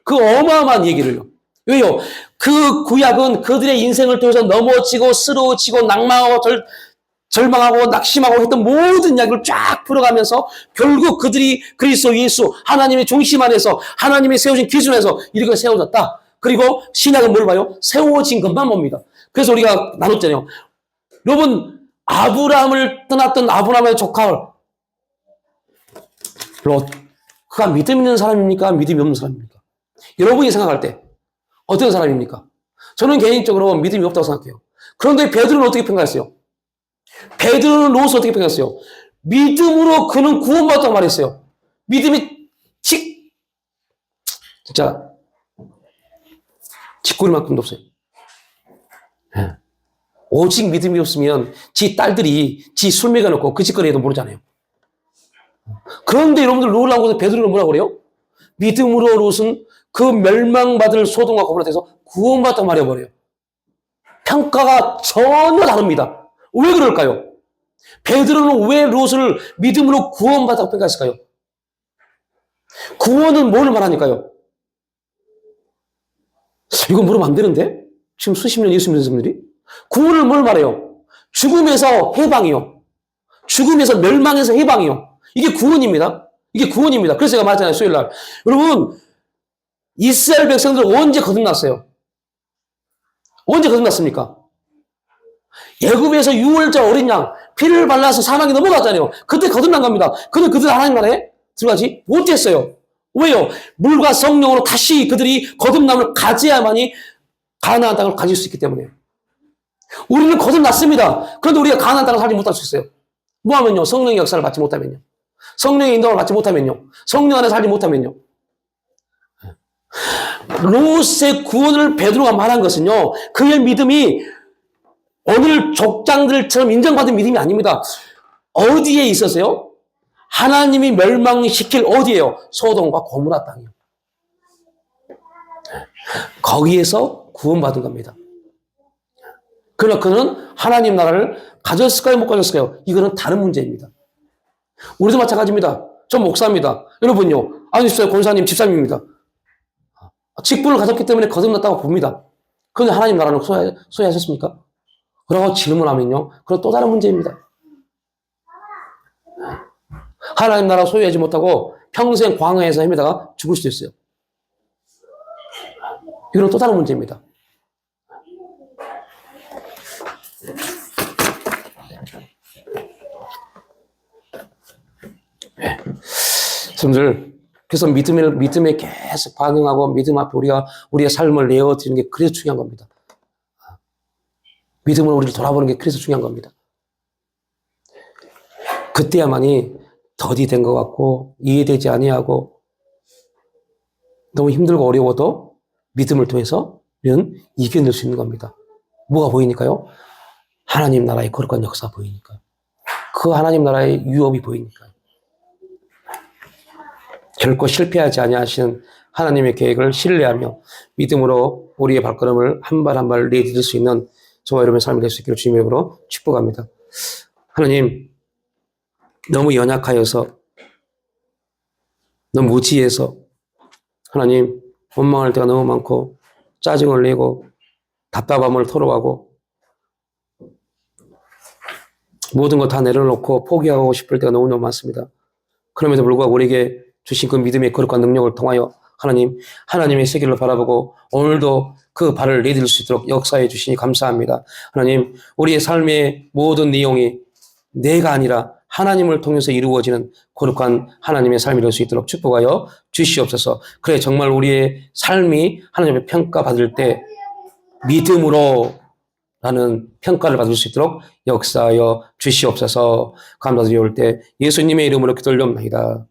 그 어마어마한 얘기를요. 왜요? 그 구약은 그들의 인생을 통해서 넘어지고 쓰러지고 낭망하고 절망하고 낙심하고 했던 모든 이야기를 쫙 풀어가면서 결국 그들이 그리스도 예수 하나님의 중심 안에서 하나님이 세우신 기준에서 이렇게 세워졌다. 그리고 신약은 뭘 봐요? 세워진 것만 봅니다. 그래서 우리가 나눴잖아요. 여러분, 아브라함을 떠났던 아브라함의 조카 롯, 그가 믿음 있는 사람입니까? 믿음이 없는 사람입니까? 여러분이 생각할 때 어떤 사람입니까? 저는 개인적으로 믿음이 없다고 생각해요. 그런데 베드로는 어떻게 평가했어요? 베드로는 롯을 어떻게 평가했어요? 믿음으로 그는 구원받았다고 말했어요. 믿음이 진짜 짓구리만큼도 없어요. 예. 오직 믿음이 없으면 지 딸들이 지 술 먹여놓고 그 짓거리 해도 모르잖아요. 그런데 여러분들 놀라운 것은 베드로는 뭐라고 그래요? 믿음으로 롯은 그 멸망받을 소돔과 고모라 돼서 구원받았다고 말해버려요. 평가가 전혀 다릅니다. 왜 그럴까요? 베드로는 왜 롯을 믿음으로 구원받았다고 평가했을까요? 구원은 뭘 말하니까요? 이거 물으면 안 되는데? 지금 수십 년 예수 믿는 사람들이? 구원을 뭘 말해요? 죽음에서 해방이요. 죽음에서 멸망에서 해방이요. 이게 구원입니다. 이게 구원입니다. 그래서 제가 말했잖아요, 수요일 날. 여러분, 이스라엘 백성들 언제 거듭났어요? 언제 거듭났습니까? 애굽에서 유월절 어린 양, 피를 발라서 사망이 넘어갔잖아요. 그때 거듭난 겁니다. 그는 그들 하나님 나라에 들어가지 못했어요. 왜요? 물과 성령으로 다시 그들이 거듭남을 가져야만이 가나안 땅을 가질 수 있기 때문에. 우리는 거듭났습니다. 그런데 우리가 가나안 땅을 살지 못할 수 있어요. 뭐 하면요? 성령의 역사를 받지 못하면요. 성령의 인도를 받지 못하면요. 성령 안에 살지 못하면요. 롯의 구원을 베드로가 말한 것은요. 그의 믿음이 오늘 족장들처럼 인정받은 믿음이 아닙니다. 어디에 있었어요? 하나님이 멸망시킬 어디예요? 소돔과 고모라 땅이요. 거기에서 구원받은 겁니다. 그러나 그는 하나님 나라를 가졌을까요? 못 가졌을까요? 이거는 다른 문제입니다. 우리도 마찬가지입니다. 저 목사입니다. 여러분요. 아니었어요. 권사님, 집사님입니다. 직분을 가졌기 때문에 거듭났다고 봅니다. 그런데 하나님 나라는 소유하셨습니까? 그러고 질문하면요. 그건 또 다른 문제입니다. 하나님 나라 소유하지 못하고 평생 광야에서 헤매다가 죽을 수도 있어요. 이건 또 다른 문제입니다. 여러분들, 그래서 믿음에 계속 반응하고 믿음 앞에 우리의 삶을 내어드리는 게 그래서 중요한 겁니다. 믿음으로 우리를 돌아보는 게 그래서 중요한 겁니다. 그때야만이 더디 된 것 같고 이해되지 아니하고 너무 힘들고 어려워도 믿음을 통해서 우리는 이겨낼 수 있는 겁니다. 뭐가 보이니까요? 하나님 나라의 거룩한 역사 보이니까요. 그 하나님 나라의 유업이 보이니까요. 결코 실패하지 아니하시는 하나님의 계획을 신뢰하며 믿음으로 우리의 발걸음을 한 발 한 발 내디딜 수 있는 저와 여러분의 삶이 될 수 있기를 주님의 이름으로 축복합니다. 하나님, 너무 연약하여서 너무 무지해서 하나님 원망할 때가 너무 많고 짜증을 내고 답답함을 토로하고 모든 것 다 내려놓고 포기하고 싶을 때가 너무너무 많습니다. 그럼에도 불구하고 우리에게 주신 그 믿음의 거룩한 능력을 통하여 하나님의 세계를 바라보고 오늘도 그 발을 내딜 수 있도록 역사해 주시니 감사합니다. 하나님, 우리의 삶의 모든 내용이 내가 아니라 하나님을 통해서 이루어지는 거룩한 하나님의 삶이 될 수 있도록 축복하여 주시옵소서. 그래, 정말 우리의 삶이 하나님의 평가받을 때 믿음으로 라는 평가를 받을 수 있도록 역사하여 주시옵소서. 감사드리올 때 예수님의 이름으로 기도를 올려옵나이다.